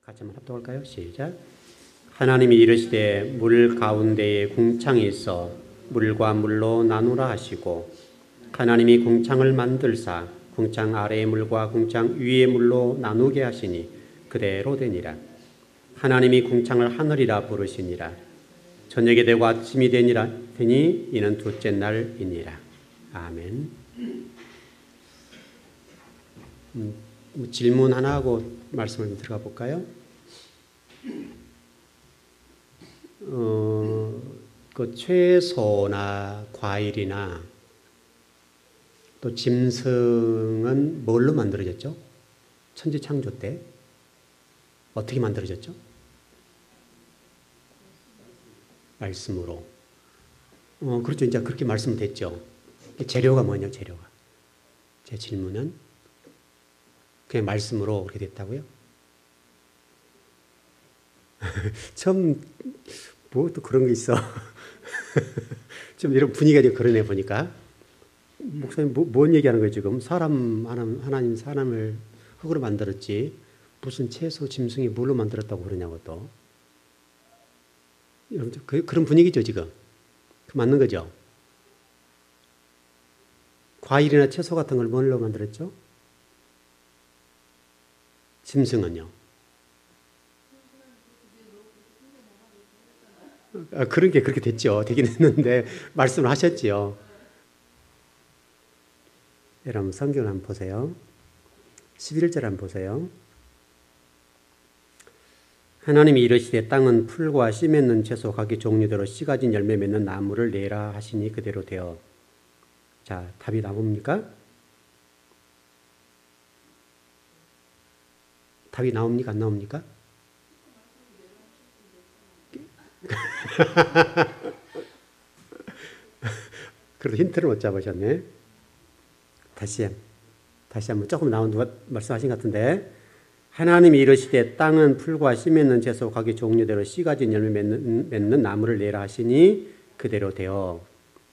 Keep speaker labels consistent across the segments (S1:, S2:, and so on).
S1: 같이 한번 합독할까요? 시작. 하나님이 이르시되 물 가운데에 궁창이 있어 물과 물로 나누라 하시고 하나님이 궁창을 만들사 궁창 아래의 물과 궁창 위의 물로 나누게 하시니 그대로 되니라. 하나님이 궁창을 하늘이라 부르시니라. 저녁이 되고 아침이 되니 이는 둘째 날이니라. 아멘. 질문 하나 하고 말씀을 들어가 볼까요? 그 채소나 과일이나 또 짐승은 뭘로 만들어졌죠? 천지창조 때 어떻게 만들어졌죠? 말씀으로. 그렇죠. 이제 그렇게 말씀됐죠. 재료가 뭐냐, 재료가. 제 질문은 그냥 말씀으로 그렇게 됐다고요? 처음 뭐 또 그런 게 있어. 좀 이런 분위기가 좀 그러네 보니까. 목사님 뭔 얘기하는 거예요 지금? 하나님 사람을 흙으로 만들었지 무슨 채소 짐승이 뭘로 만들었다고 그러냐고 또. 그런 분위기죠 지금. 맞는 거죠? 과일이나 채소 같은 걸 뭘로 만들었죠? 짐승은요? 그런 게 그렇게 됐죠. 되긴 했는데 말씀을 하셨지요. 여러분 성경을 한번 보세요. 11절 한번 보세요. 하나님이 이르시되 땅은 풀과 씨 맺는 채소 각기 종류대로 씨 가진 열매 맺는 나무를 내라 하시니 그대로 되어. 자, 답이 나옵니까? 답이 나옵니까? 안 나옵니까? 그래도 힌트를 못 잡으셨네. 다시 한번 조금 나온 누가 말씀하신 것 같은데. 하나님이 이르시되 땅은 풀과 씨 맺는 채소 각기 종류대로 씨 가진 열매 맺는 나무를 내라 하시니 그대로 되어.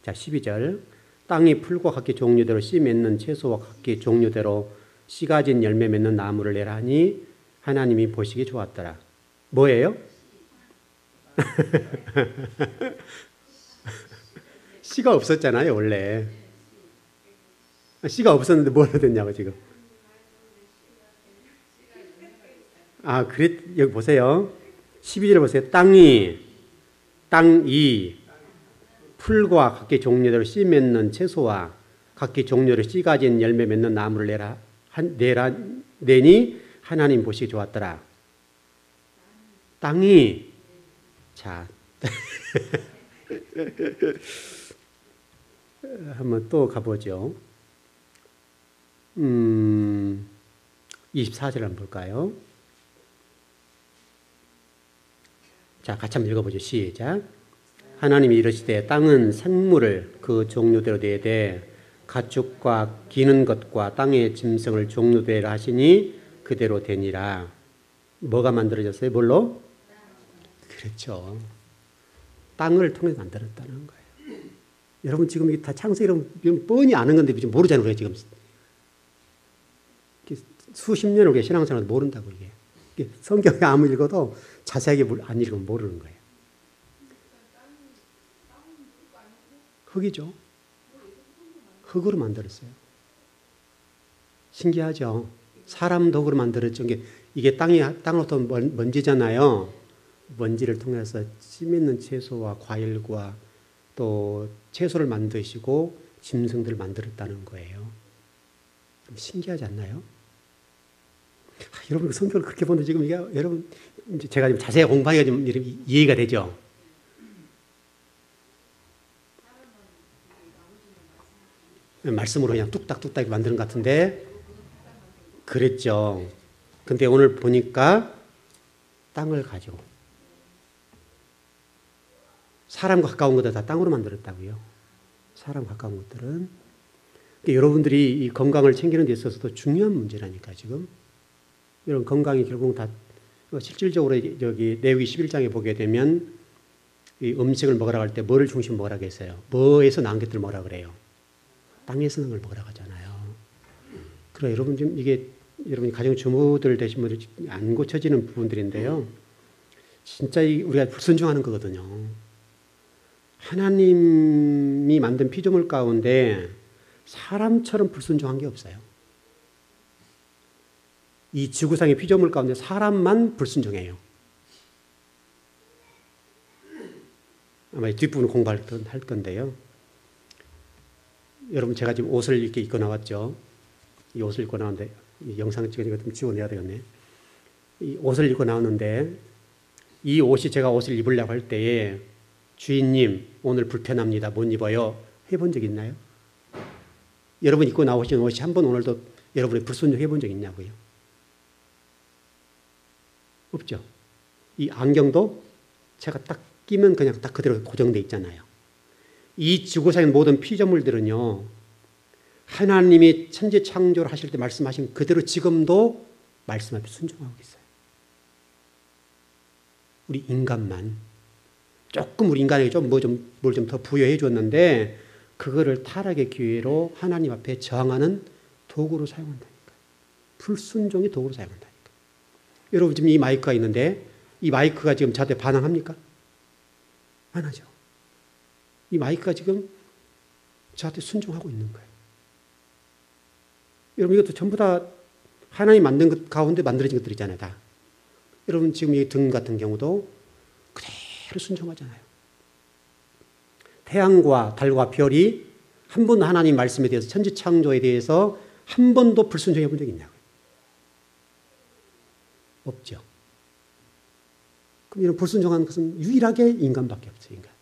S1: 자, 12절. 땅이 풀과 각기 종류대로 씨 맺는 채소와 각기 종류대로 씨 가진 열매 맺는 나무를 내라 하니 하나님이 보시기 좋았더라. 뭐예요? 씨가 없었잖아요 원래. 씨가 없었는데 뭐로 됐냐고 지금. 그래, 여기 보세요. 12절에 보세요. 땅이 풀과 각기 종류대로 씨 맺는 채소와 각기 종류로 씨 가진 열매 맺는 나무를 내니 하나님 보시기 좋았더라. 땅이. 자, 한번 또 가보죠. 24절 한번 볼까요? 자, 같이 한번 읽어보죠. 시작. 하나님이 이르시되 땅은 생물을 그 종류대로 되되 가축과 기는 것과 땅의 짐승을 종류대로 하시니 그대로 되니라. 뭐가 만들어졌어요? 뭘로? 그렇죠. 땅을 통해서 만들었다는 거예요. 여러분 지금 이게 다 창세기 이런 뻔히 아는 건데 지금 모르잖아요. 지금 수십 년을 우리가 신앙생활을 모른다고 이게. 성경에 아무 읽어도 자세하게 안 읽으면 모르는 거예요. 흙이죠. 흙으로 만들었어요. 신기하죠. 사람 도구로 만들었죠. 이게 땅으로부터 먼지잖아요. 먼지를 통해서 씨 맺는 채소와 과일과 또 채소를 만드시고 짐승들을 만들었다는 거예요. 신기하지 않나요? 여러분 성경을 그렇게 보는데 지금 이게 여러분 이제 제가 좀 자세히 공부하기가 좀 이해가 되죠. 말씀으로 그냥 뚝딱뚝딱 만드는 것 같은데 그랬죠. 근데 오늘 보니까 땅을 가지고 사람 가까운 것들 다 땅으로 만들었다고요. 사람 가까운 것들은. 그러니까 여러분들이 이 건강을 챙기는 데 있어서도 중요한 문제라니까 지금. 이런 건강이 결국 다 실질적으로 여기 레위기 11장에 보게 되면 이 음식을 먹으라고 할 때 뭐를 중심 먹으라고 했어요? 뭐에서 나온 것들을 먹으라고 그래요? 땅에서 나온 걸 먹으라고 하잖아요. 그래 여러분 지금 이게 여러분이 가정 주부들 되신 분들 안 고쳐지는 부분들인데요. 진짜 우리가 불순종하는 거거든요. 하나님이 만든 피조물 가운데 사람처럼 불순종한 게 없어요. 이 지구상의 피조물 가운데 사람만 불순종해요. 아마 뒷부분 공부할 건데요. 여러분 제가 지금 옷을 이렇게 입고 나왔죠. 이 옷을 입고 나왔는데 이 영상 찍으니까 좀 지워내야 되겠네. 이 옷을 입고 나왔는데 이 옷이 제가 옷을 입으려고 할 때에 주인님 오늘 불편합니다. 못 입어요. 해본 적 있나요? 여러분 입고 나오신 옷이 한 번 오늘도 여러분이 불순종 해본 적 있냐고요? 없죠. 이 안경도 제가 딱 끼면 그냥 딱 그대로 고정돼 있잖아요. 이 지구상의 모든 피조물들은요. 하나님이 천지 창조를 하실 때 말씀하신 그대로 지금도 말씀 앞에 순종하고 있어요. 우리 인간만 조금 우리 인간에게 뭘 좀 더 부여해 줬는데 그거를 타락의 기회로 하나님 앞에 저항하는 도구로 사용한다니까. 불순종의 도구로 사용한다니까. 여러분 지금 이 마이크가 있는데 이 마이크가 지금 저한테 반항합니까? 안 하죠. 이 마이크가 지금 저한테 순종하고 있는 거예요. 여러분 이것도 전부 다 하나님 만든 것 가운데 만들어진 것들이잖아요. 다. 여러분 지금 이 등 같은 경우도 그대로 순종하잖아요. 태양과 달과 별이 한 번도 하나님 말씀에 대해서 천지 창조에 대해서 한 번도 불순종해 본 적이 있냐고요. 없죠. 그럼 이런 불순종하는 것은 유일하게 인간밖에 없어요. 인간.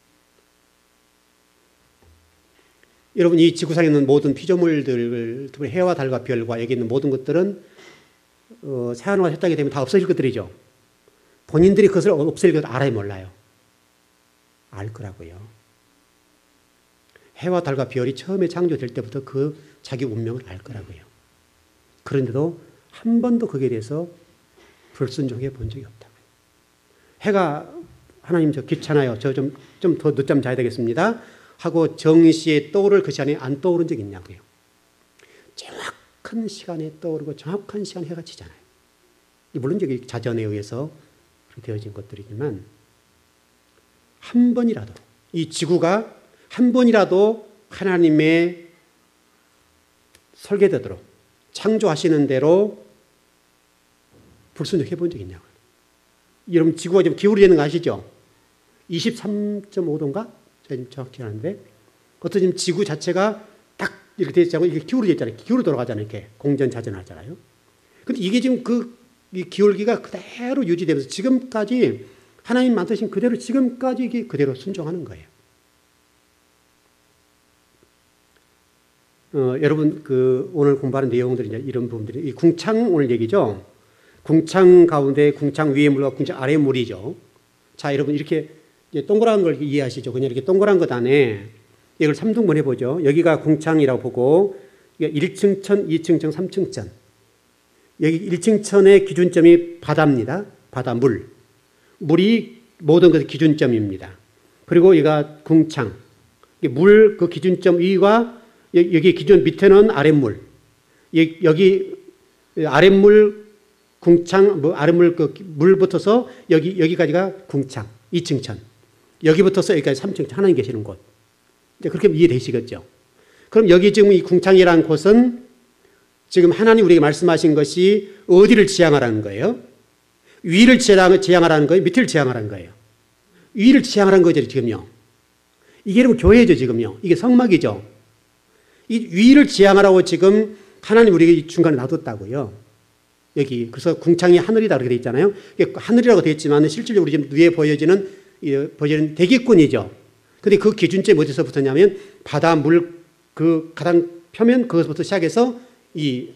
S1: 여러분 이 지구상에 있는 모든 피조물들, 해와 달과 별과 여기 있는 모든 것들은 새하늘과 새 땅이 되면 다 없어질 것들이죠. 본인들이 그것을 없앨 것 알아요, 몰라요? 알 거라고요. 해와 달과 별이 처음에 창조될 때부터 그 자기 운명을 알 거라고요. 그런데도 한 번도 거기에 대해서 불순종해 본 적이 없다고요. 해가 하나님 저 귀찮아요. 저 좀 더 늦잠 자야 되겠습니다. 하고 정시에 떠오를 그 시간에 안 떠오른 적 있냐고요. 정확한 시간에 떠오르고 정확한 시간에 해가 지잖아요. 물론 여기 자전에 의해서 되어진 것들이지만 한 번이라도 이 지구가 한 번이라도 하나님의 설계대로 창조하시는 대로 불순종해 본 적이 있냐고요. 여러분 지구가 지금 기울어지는 거 아시죠? 23.5도인가? 제가 지금 정확히 아는데 어떤 지금 지구 자체가 딱 이렇게 되어 있잖아요. 이게 기울어져 있잖아요. 기울어 돌아가잖아요. 이렇게 공전자전하잖아요. 근데 이게 지금 이 기울기가 그대로 유지되면서 지금까지 하나님 만드신 그대로 지금까지 이게 그대로 순종하는 거예요. 여러분 오늘 공부하는 내용들이 이제 이런 부분들이 이 궁창 오늘 얘기죠. 궁창 가운데 궁창 위의 물과 궁창 아래의 물이죠. 자, 여러분 이렇게 동그란 걸 이해하시죠? 그냥 이렇게 동그란 것 안에 이걸 3등분 해보죠. 여기가 궁창이라고 보고 1층 천, 2층 천, 3층 천. 여기 1층 천의 기준점이 바다입니다. 바다 물. 물이 모든 것의 기준점입니다. 그리고 여기가 궁창. 물 그 기준점 위와 여기 기준 밑에는 아랫물. 여기 아랫물 궁창 아랫물 그 물 붙어서 여기까지가 궁창 2층 천. 여기 붙어서 여기까지 3층 천. 하나님 계시는 곳. 이제 그렇게 이해되시겠죠? 그럼 여기 지금 이 궁창이라는 곳은 지금 하나님 우리에게 말씀하신 것이 어디를 지향하라는 거예요? 위를 지향하라는 거예요? 밑을 지향하라는 거예요? 위를 지향하라는 거죠, 지금요. 이게 여러분 교회죠, 지금요. 이게 성막이죠. 이 위를 지향하라고 지금 하나님 우리에게 중간에 놔뒀다고요. 여기. 그래서 궁창이 하늘이다 그렇게 되어 있잖아요. 이게 하늘이라고 되어 있지만 실질적으로 우리 지금 위에 보여지는 대기권이죠. 근데 그 기준점이 어디서 붙었냐면 바다 물 그 가장 표면 그것부터 시작해서 이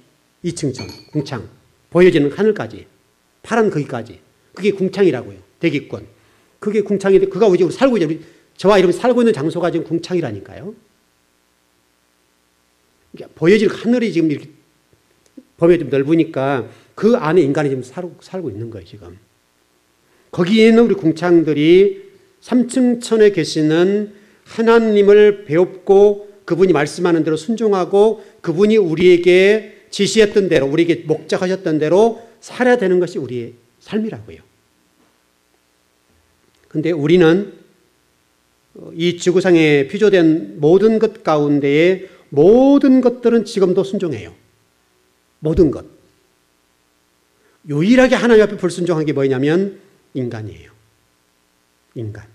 S1: 2층 천, 궁창. 보여지는 하늘까지. 파란 거기까지. 그게 궁창이라고요. 대기권. 그게 궁창인데 그가 우리 살고 있는 저와 이름이 살고 있는 장소가 지금 궁창이라니까요. 보여지는 하늘이 지금 이렇게 범위가 좀 넓으니까 그 안에 인간이 지금 살고 있는 거예요, 지금. 거기에 있는 우리 궁창들이 3층 천에 계시는 하나님을 배웁고 그분이 말씀하는 대로 순종하고 그분이 우리에게 지시했던 대로, 우리에게 목적하셨던 대로 살아야 되는 것이 우리의 삶이라고요. 그런데 우리는 이 지구상에 피조된 모든 것 가운데에 모든 것들은 지금도 순종해요. 모든 것. 유일하게 하나님 앞에 불순종한 게 뭐냐면 인간이에요. 인간.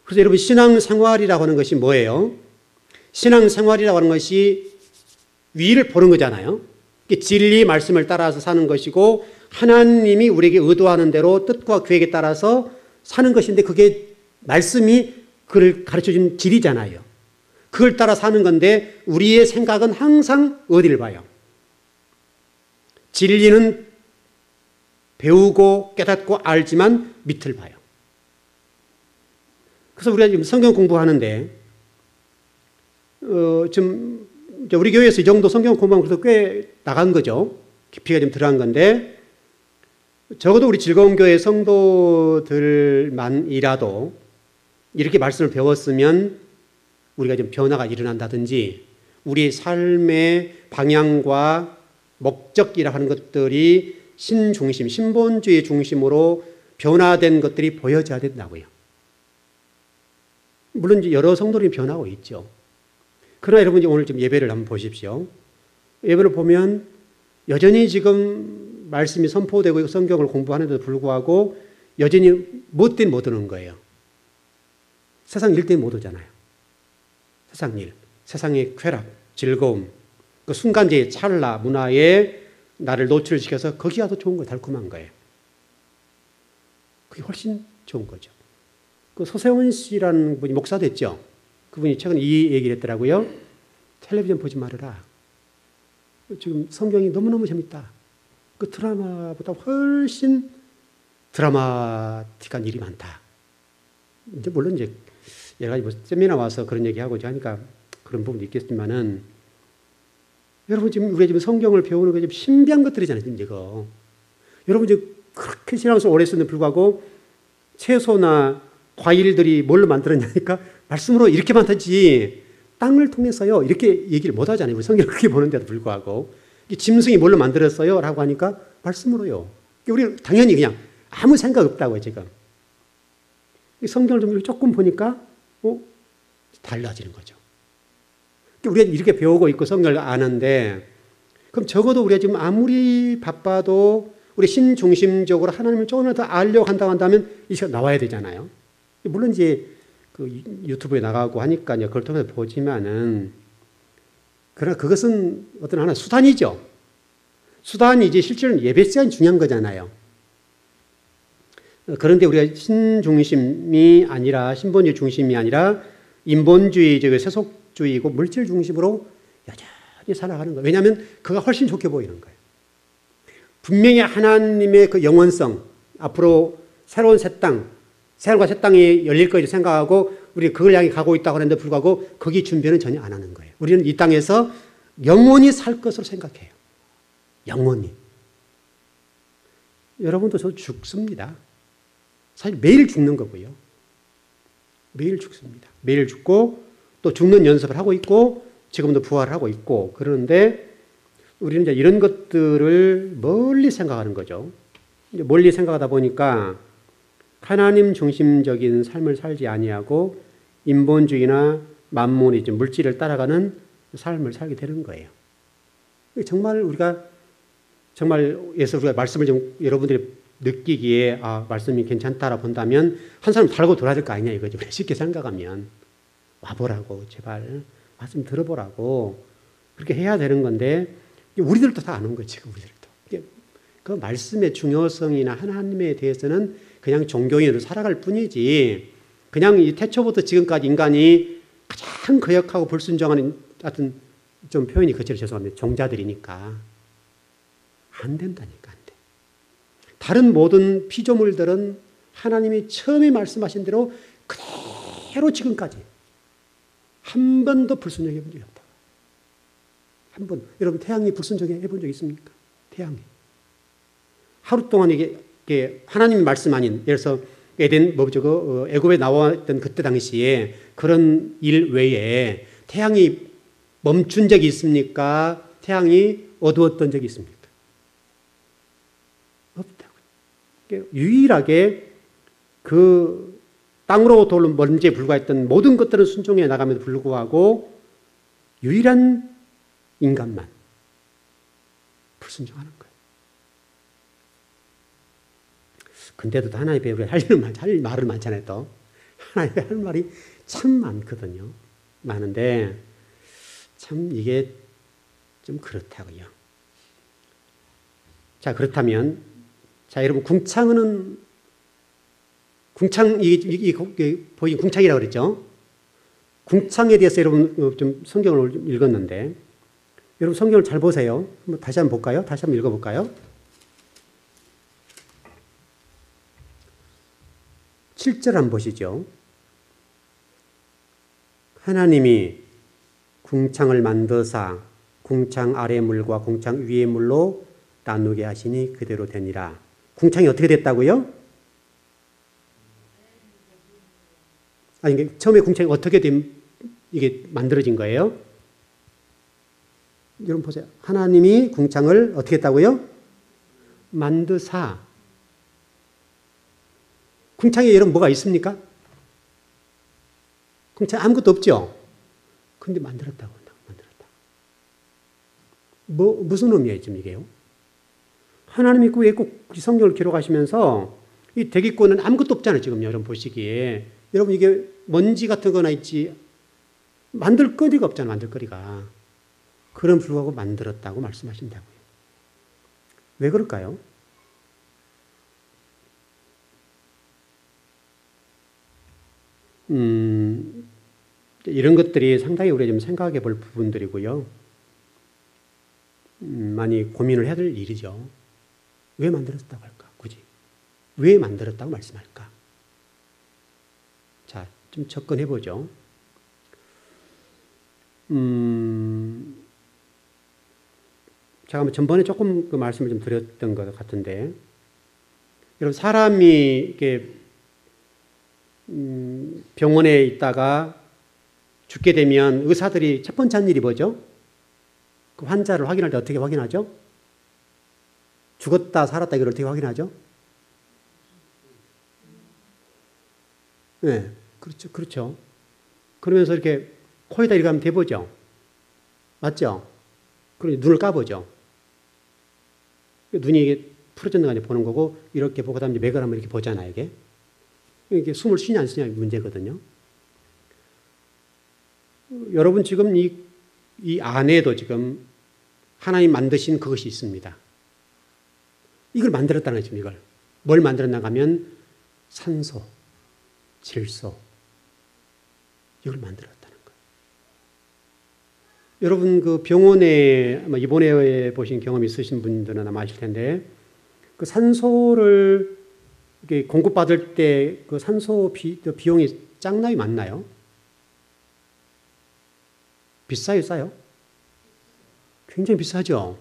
S1: 그래서 여러분, 신앙생활이라고 하는 것이 뭐예요? 신앙생활이라고 하는 것이 위를 보는 거잖아요. 진리 말씀을 따라서 사는 것이고 하나님이 우리에게 의도하는 대로 뜻과 계획에 따라서 사는 것인데 그게 말씀이 그를 가르쳐준 길이잖아요. 그걸 따라 사는 건데 우리의 생각은 항상 어디를 봐요? 진리는 배우고 깨닫고 알지만 밑을 봐요. 그래서 우리가 지금 성경 공부하는데 지금 우리 교회에서 이 정도 성경 공부하면 그래도 꽤 나간 거죠. 깊이가 좀 들어간 건데 적어도 우리 즐거운 교회 성도들만이라도 이렇게 말씀을 배웠으면 우리가 좀 변화가 일어난다든지 우리의 삶의 방향과 목적이라 하는 것들이 신중심, 신본주의 중심으로 변화된 것들이 보여져야 된다고요. 물론 이제 여러 성도들이 변하고 있죠. 그러나 여러분 오늘 좀 예배를 한번 보십시오. 예배를 보면 여전히 지금 말씀이 선포되고 성경을 공부하는데도 불구하고 여전히 무엇 때문에 못 오는 거예요? 세상 일 때문에 못 오잖아요. 세상 일, 세상의 쾌락, 즐거움, 그 순간제의 찰나 문화에 나를 노출시켜서 거기가 더 좋은 거예요. 달콤한 거예요. 그게 훨씬 좋은 거죠. 그 소세훈 씨라는 분이 목사 됐죠. 그분이 최근에 이 얘기를 했더라고요. 텔레비전 보지 말아라. 지금 성경이 너무너무 재밌다. 그 드라마보다 훨씬 드라마틱한 일이 많다. 이제 물론 이제 여러 가지 뭐 세미나 와서 그런 얘기하고 하니까 그런 부분도 있겠지만은 여러분 지금 우리가 지금 성경을 배우는 거 지금 신비한 것들이잖아요. 지금 이거. 여러분 지금 그렇게 신앙생활 오래 했는데 불구하고 채소나 과일들이 뭘로 만들었냐니까 말씀으로 이렇게 많다지 땅을 통해서요 이렇게 얘기를 못 하잖아요. 우리 성경을 그렇게 보는데도 불구하고 짐승이 뭘로 만들었어요? 라고 하니까 말씀으로요. 우리는 당연히 그냥 아무 생각 없다고요. 지금 성경을 좀 조금 보니까 달라지는 거죠. 우리가 이렇게 배우고 있고 성경을 아는데 그럼 적어도 우리가 지금 아무리 바빠도 우리 신중심적으로 하나님을 조금 더 알려고 한다면 이게 나와야 되잖아요. 물론 이제 그 유튜브에 나가고 하니까 이제 그걸 통해서 보지만은 그러나 그것은 어떤 하나의 수단이죠. 수단이지 실제로는 예배 시간이 중요한 거잖아요. 그런데 우리가 신중심이 아니라 신본주의 중심이 아니라 인본주의적 세속주의고 물질 중심으로 여전히 살아가는 거예요. 왜냐하면 그가 훨씬 좋게 보이는 거예요. 분명히 하나님의 그 영원성, 앞으로 새로운 새 땅, 새하늘과 새 땅이 열릴 거라고 생각하고 우리 그걸 향해 가고 있다고 하는데 불구하고 거기 준비는 전혀 안 하는 거예요. 우리는 이 땅에서 영원히 살 것으로 생각해요. 영원히. 여러분도 저 죽습니다. 사실 매일 죽는 거고요. 매일 죽습니다. 매일 죽고 또 죽는 연습을 하고 있고 지금도 부활하고 있고 그러는데 우리는 이제 이런 것들을 멀리 생각하는 거죠. 멀리 생각하다 보니까 하나님 중심적인 삶을 살지 아니하고 인본주의나 만몬이즘, 물질을 따라가는 삶을 살게 되는 거예요. 정말 우리가 말씀을 좀 여러분들이 느끼기에 말씀이 괜찮다라 본다면 한 사람 달고 돌아야 될 거 아니냐 이거죠. 쉽게 생각하면 와보라고 제발 말씀 들어보라고 그렇게 해야 되는 건데 우리들도 다 아는 거지. 우리들도 그 말씀의 중요성이나 하나님에 대해서는 그냥 종교인으로 살아갈 뿐이지 그냥 이 태초부터 지금까지 인간이 가장 거역하고 불순종하는 하여튼 좀 표현이 거칠어 죄송합니다. 종자들이니까 안 된다니까. 안 돼. 다른 모든 피조물들은 하나님이 처음에 말씀하신 대로 그대로 지금까지 한 번도 불순종해 본 적이 없다. 한 번. 여러분 태양이 불순종해 본 적 있습니까? 태양이. 하루 동안 이게 하나님 말씀 아닌 예를 들어서 애굽에 나왔던 그때 당시에 그런 일 외에 태양이 멈춘 적이 있습니까? 태양이 어두웠던 적이 있습니까? 없다고요. 유일하게 그 땅으로 돌는 먼지에 불과했던 모든 것들은 순종해 나감에도 불구하고 유일한 인간만 불순종하는 거예요. 근데도 하나님 배우에 할 말은 많잖아요. 또 하나님 할 말이 참 많거든요. 많은데 참 이게 좀 그렇다고요. 자, 그렇다면 자, 여러분 궁창은 보인 궁창이라고 그랬죠. 궁창에 대해서 여러분 좀 성경을 읽었는데 여러분 성경을 잘 보세요. 다시 한번 볼까요? 다시 한번 읽어볼까요? 7절 한번 보시죠. 하나님이 궁창을 만드사 궁창 아래 물과 궁창 위의 물로 나누게 하시니 그대로 되니라. 궁창이 어떻게 됐다고요? 아니, 처음에 궁창이 어떻게 이게 만들어진 거예요? 여러분 보세요. 하나님이 궁창을 어떻게 했다고요? 만드사. 궁창에 여러분 뭐가 있습니까? 궁창 아무것도 없죠? 근데 만들었다고. 무슨 의미예요, 지금 이게요? 하나님이 왜 꼭 성경을 기록하시면서 이 대기권은 아무것도 없잖아요, 지금 여러분 보시기에. 여러분 이게 먼지 같은 거나 있지, 만들거리가 없잖아요, 만들거리가. 그럼 불구하고 만들었다고 말씀하신다고요. 왜 그럴까요? 이런 것들이 상당히 우리가 좀 생각해 볼 부분들이고요. 많이 고민을 해야 될 일이죠. 왜 만들었다고 할까? 굳이. 왜 만들었다고 말씀할까? 자, 좀 접근해 보죠. 제가 전번에 조금 그 말씀을 좀 드렸던 것 같은데, 여러분 사람이 이렇게 병원에 있다가 죽게 되면 의사들이 첫 번째 한 일이 뭐죠? 그 환자를 확인할 때 어떻게 확인하죠? 죽었다 살았다 이걸 어떻게 확인하죠? 네, 그렇죠, 그렇죠. 그러면서 이렇게 코에다 이렇게 하면 대보죠. 맞죠? 그리고 눈을 까보죠. 눈이 이게 풀어졌는가 아니 보는 거고, 이렇게 보고 다음에 맥을 한번 이렇게 보잖아요, 이게 숨을 쉬냐 안 쉬냐 문제거든요. 여러분 지금 이 안에도 지금 하나님 만드신 그것이 있습니다. 이걸 만들었다는 거죠, 이걸. 뭘 만들었나 하면 산소, 질소, 이걸 만들었다는 거예요. 여러분 그 병원에 아마 입원해 보신 경험이 있으신 분들은 아마 아실 텐데, 그 산소를 이렇게 공급받을 때 그 산소 비용이 짱나게 많나요? 비싸요, 싸요? 굉장히 비싸죠.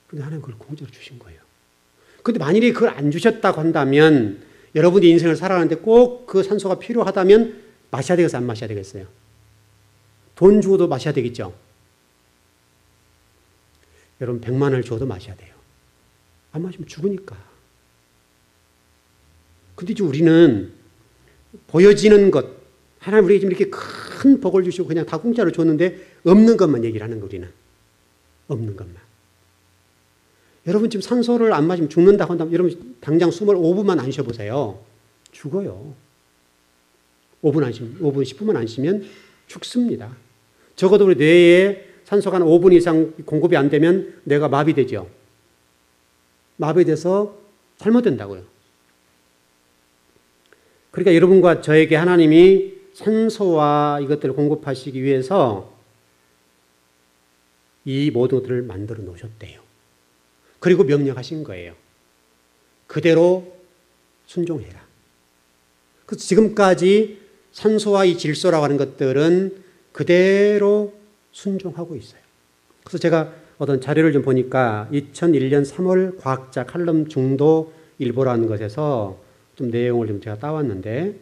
S1: 근데 하나님 그걸 공짜로 주신 거예요. 근데 만일에 그걸 안 주셨다고 한다면 여러분이 인생을 살아가는데 꼭 그 산소가 필요하다면 마셔야 되겠어요, 안 마셔야 되겠어요? 돈 주고도 마셔야 되겠죠? 여러분 100만 원을 줘도 마셔야 돼요. 안 마시면 죽으니까. 근데 이제 우리는 보여지는 것, 하나님 우리에게 지금 이렇게 큰 복을 주시고 그냥 다 공짜로 줬는데 없는 것만 얘기를 하는 거, 우리는. 없는 것만. 여러분 지금 산소를 안 마시면 죽는다고 한다면 여러분 당장 숨을 5분만 안 쉬어보세요. 죽어요. 5분 안 쉬면, 5분, 10분만 안 쉬면 죽습니다. 적어도 우리 뇌에 산소가 한 5분 이상 공급이 안 되면 뇌가 마비되죠. 마비돼서 잘못된다고요. 그러니까 여러분과 저에게 하나님이 산소와 이것들을 공급하시기 위해서 이 모든 것들을 만들어 놓으셨대요. 그리고 명령하신 거예요. 그대로 순종해라. 그래서 지금까지 산소와 이 질소라고 하는 것들은 그대로 순종하고 있어요. 그래서 제가 어떤 자료를 좀 보니까 2001년 3월 과학자 칼럼 중도 일보라는 것에서 좀 내용을 좀 제가 따왔는데,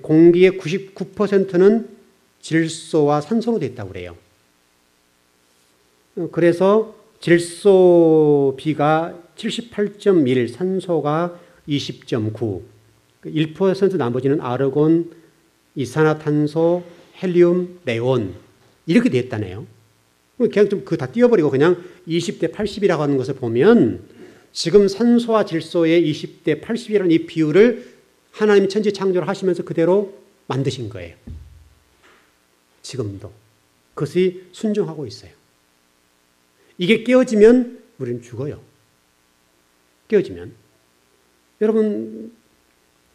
S1: 공기의 99%는 질소와 산소로 되어 있다고 그래요. 그래서 질소 비가 78.1, 산소가 20.9, 1% 나머지는 아르곤, 이산화탄소, 헬륨, 네온 이렇게 되었다네요. 그냥 좀 그 다 띄워버리고 그냥 20대 80이라고 하는 것을 보면 지금 산소와 질소의 20대 80이라는 이 비율을 하나님이 천지 창조를 하시면서 그대로 만드신 거예요. 지금도. 그것이 순종하고 있어요. 이게 깨어지면 우리는 죽어요. 깨어지면. 여러분,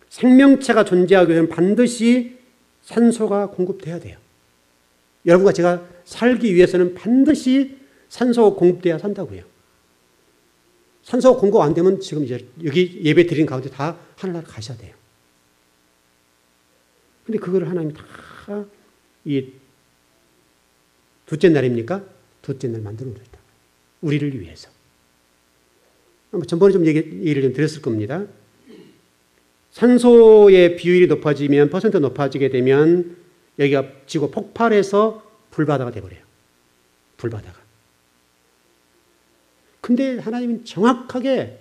S1: 생명체가 존재하기 위해서는 반드시 산소가 공급돼야 돼요. 여러분과 제가 살기 위해서는 반드시 산소가 공급돼야 산다고요. 산소가 공급 안 되면 지금 이제 여기 예배 드린 가운데 다 하늘나라 가셔야 돼요. 근데 그걸 하나님이 다 이 둘째 날입니까? 둘째 날 만들어 놓으셨다. 우리를 위해서. 아마 전번에 좀 얘기를 좀 드렸을 겁니다. 산소의 비율이 높아지면, 퍼센트 높아지게 되면 여기가 지구 폭발해서 불바다가 돼버려요. 불바다가. 근데 하나님은 정확하게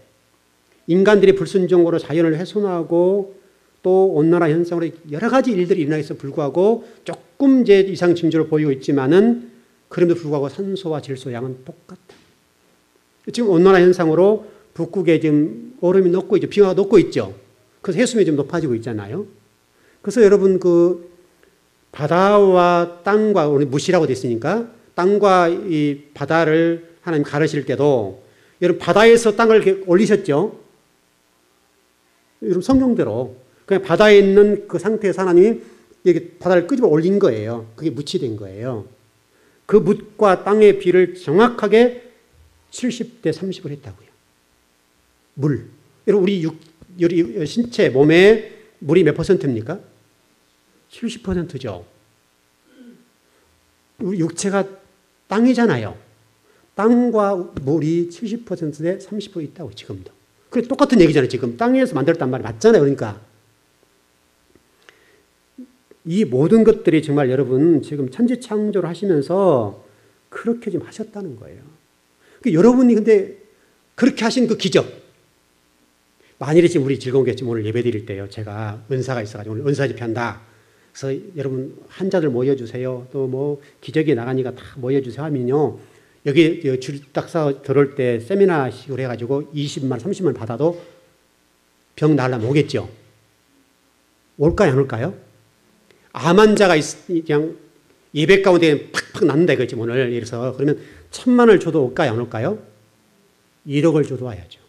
S1: 인간들이 불순종으로 자연을 훼손하고 또 온난화 현상으로 여러 가지 일들이 일어나기에 불구하고 조금 이제 이상 징조를 보이고 있지만은 그럼에도 불구하고 산소와 질소 양은 똑같다. 지금 온난화 현상으로 북극에 지금 얼음이 녹고 있죠. 빙하가 녹고 있죠. 그래서 해수면이 좀 높아지고 있잖아요. 그래서 여러분 그 바다와 땅과 우리 무시라고 됐으니까 땅과 이 바다를 하나님 가르실 때도 여러분 바다에서 땅을 이렇게 올리셨죠. 여러분 성경대로 그냥 바다에 있는 그 상태에서 하나님이 이렇게 바다를 끄집어 올린 거예요. 그게 묻이 된 거예요. 그 묻과 땅의 비를 정확하게 70대 30을 했다고요. 물. 여러분 우리 신체 몸에 물이 몇 퍼센트입니까? 70%죠. 우리 육체가 땅이잖아요. 땅과 물이 70%대 30% 있다고 지금도. 그래 똑같은 얘기잖아요. 지금 땅에서 만들었단 말이 맞잖아요. 그러니까 이 모든 것들이 정말 여러분 지금 천지 창조를 하시면서 그렇게 좀 하셨다는 거예요. 여러분이 근데 그렇게 하신 그 기적, 만일에 지금 우리 즐거운 게 지금 오늘 예배 드릴 때요. 제가 은사가 있어가지고 오늘 은사 집회한다. 그래서 여러분 환자들 모여주세요. 또 뭐 기적이 나가니까 다 모여주세요 하면요. 여기 줄 딱 서 들어올 때 세미나식으로 해가지고 20만, 30만 받아도 병 나으려면 오겠죠. 올까요, 안 올까요? 암 환자가 그냥 예배 가운데 팍팍 낫는다 이거지 오늘. 이래서 그러면 1,000만을 줘도 올까요, 안 올까요? 1억을 줘도 와야죠.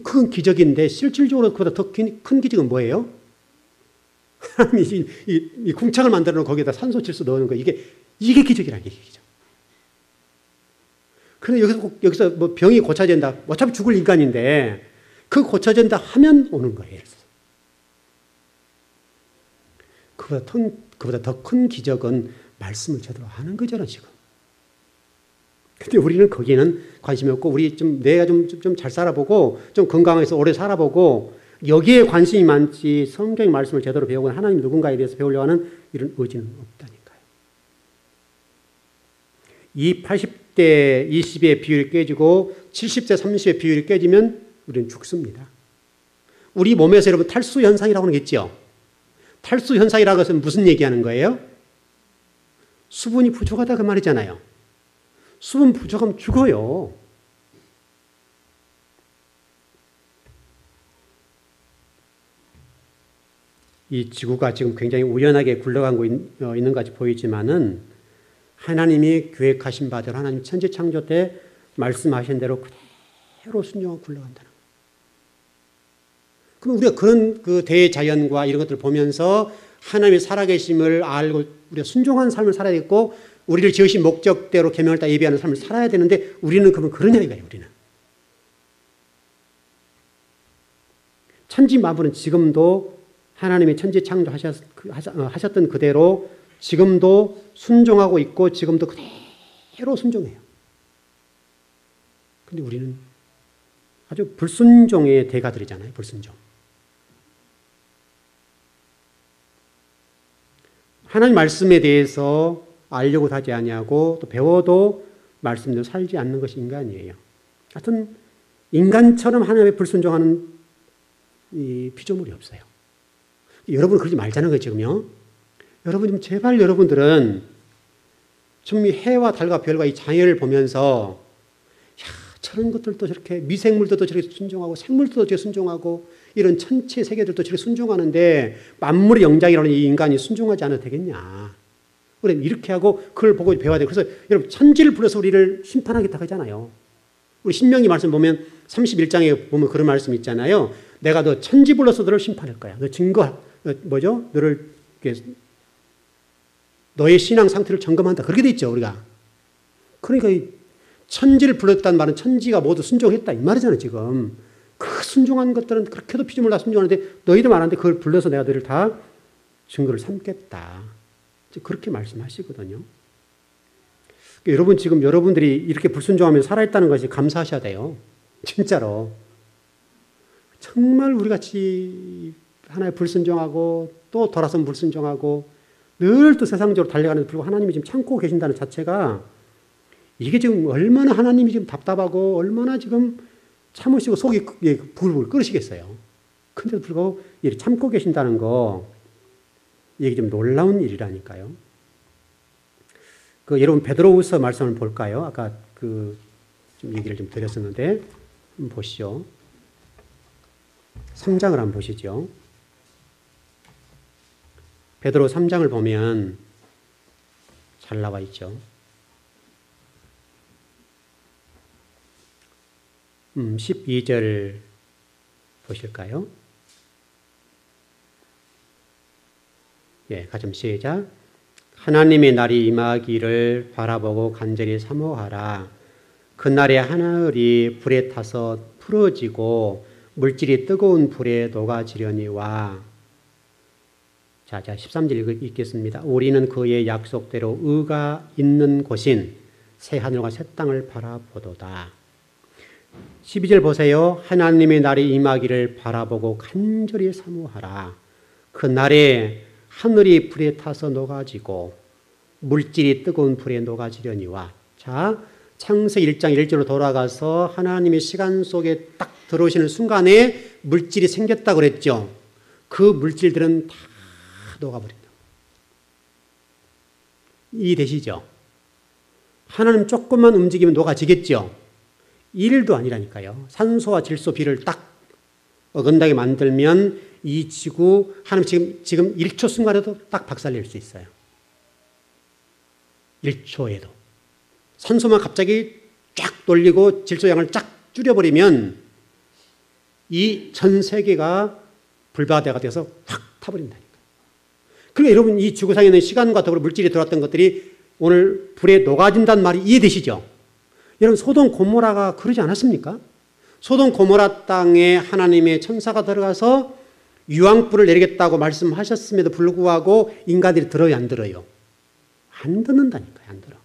S1: 그건 기적인데 실질적으로 그보다 더 큰 기적은 뭐예요? 하나님이 이 궁창을 만들어 놓고 거기에다 산소 질소 넣는 거 이게 기적이라는 게 기적. 그런데 여기서 뭐 병이 고쳐진다. 어차피 죽을 인간인데 그 고쳐진다 하면 오는 거예요. 그보다 더 큰 기적은 말씀을 제대로 하는 거잖아요, 지금. 근데 우리는 거기에는 관심이 없고, 우리 내가 좀 잘 살아보고, 좀 건강해서 오래 살아보고, 여기에 관심이 많지, 성경 말씀을 제대로 배우거나 하나님 누군가에 대해서 배우려고 하는 이런 의지는 없다니까요. 이 80대 20의 비율이 깨지고, 70대 30의 비율이 깨지면 우리는 죽습니다. 우리 몸에서 여러분 탈수 현상이라고 하는 게 있죠? 탈수 현상이라고 해서 무슨 얘기하는 거예요? 수분이 부족하다 그 말이잖아요. 수분 부족하면 죽어요. 이 지구가 지금 굉장히 우연하게 굴러가고 있는 것 같이 보이지만은 하나님이 계획하신 바대로 하나님 천지 창조 때 말씀하신 대로 그대로 순종하고 굴러간다는 거예요. 그럼 우리가 그런 그 대자연과 이런 것들을 보면서 하나님의 살아계심을 알고 우리가 순종한 삶을 살아야겠고 우리를 지으신 목적대로 계명을 따라 예배하는 삶을 살아야 되는데 우리는 그러면 그러냐 이거예요. 우리는. 천지 만물은 지금도 하나님의 천지 창조하셨던 그대로 지금도 순종하고 있고 지금도 그대로 순종해요. 근데 우리는 아주 불순종의 대가들이잖아요. 불순종. 하나님 말씀에 대해서 알려고 하지 아니하고 또 배워도 말씀대로 살지 않는 것이 인간이에요. 하여튼 인간처럼 하나님의 불순종하는 이 피조물이 없어요. 여러분 그러지 말자는 거예요, 지금요. 여러분 좀 제발 여러분들은 좀 이 해와 달과 별과 이 자연을 보면서 야, 저런 것들도 저렇게 미생물들도 저렇게 순종하고 생물들도 저렇게 순종하고 이런 천체 세계들도 저렇게 순종하는데 만물의 영장이라는 이 인간이 순종하지 않아도 되겠냐. 그래 이렇게 하고 그걸 보고 배워야 돼요. 그래서 여러분 천지를 불러서 우리를 심판하겠다고 하잖아요. 우리 신명기 말씀 보면 31장에 보면 그런 말씀 있잖아요. 내가 너 천지 불러서 너를 심판할 거야. 너 증거 뭐죠? 너를 너의 신앙 상태를 점검한다. 그렇게 돼 있죠, 우리가. 그러니까 이 천지를 불렀다는 말은 천지가 모두 순종했다 이 말이잖아요, 지금. 그 순종한 것들은 그렇게도 피조물 다 순종하는데 너희들 말하는데 그걸 불러서 내가 너희를 다 증거를 삼겠다. 그렇게 말씀하시거든요. 여러분 지금 여러분들이 이렇게 불순종하며 살아있다는 것이 감사하셔야 돼요. 진짜로. 정말 우리 같이 하나의 불순종하고 또 돌아선 불순종하고 늘 또 세상적으로 달려가는데 불구하고 하나님이 지금 참고 계신다는 자체가 이게 지금 얼마나 하나님이 지금 답답하고 얼마나 지금 참으시고 속이 부글부글 끓으시겠어요. 근데도 불구하고 이렇게 참고 계신다는 거 이게 좀 놀라운 일이라니까요. 여러분 베드로후서 말씀을 볼까요? 아까 좀 얘기를 좀 드렸었는데 한번 보시죠. 3장을 한번 보시죠. 베드로 3장을 보면 잘 나와 있죠. 12절 보실까요? 예, 같이 시작. 하나님의 날이 임하기를 바라보고 간절히 사모하라. 그날에 하늘이 불에 타서 풀어지고 물질이 뜨거운 불에 녹아지려니와. 자, 13절 읽겠습니다. 우리는 그의 약속대로 의가 있는 곳인 새 하늘과 새 땅을 바라보도다. 12절 보세요. 하나님의 날이 임하기를 바라보고 간절히 사모하라. 그날에 하늘이 불에 타서 녹아지고 물질이 뜨거운 불에 녹아지려니와. 자, 창세기 1장 1절로 돌아가서 하나님의 시간 속에 딱 들어오시는 순간에 물질이 생겼다고 그랬죠. 그 물질들은 다 녹아버린다. 이해되시죠? 하나님 조금만 움직이면 녹아지겠죠. 일도 아니라니까요. 산소와 질소 비를 딱 어긋나게 만들면 이 지구 하나님 지금 1초 순간에도 딱 박살낼 수 있어요. 1초에도. 산소만 갑자기 쫙 돌리고 질소 양을 쫙 줄여버리면 이 전 세계가 불바다가 돼서 확 타버린다니까. 그러니까 여러분 이 지구상에 있는 시간과 더불어 물질이 들어왔던 것들이 오늘 불에 녹아진다는 말이 이해되시죠? 여러분 소돔 고모라가 그러지 않았습니까? 소돔 고모라 땅에 하나님의 천사가 들어가서 유황불을 내리겠다고 말씀하셨음에도 불구하고 인간들이 들어요, 안 들어요? 안 듣는다니까요, 안 들어.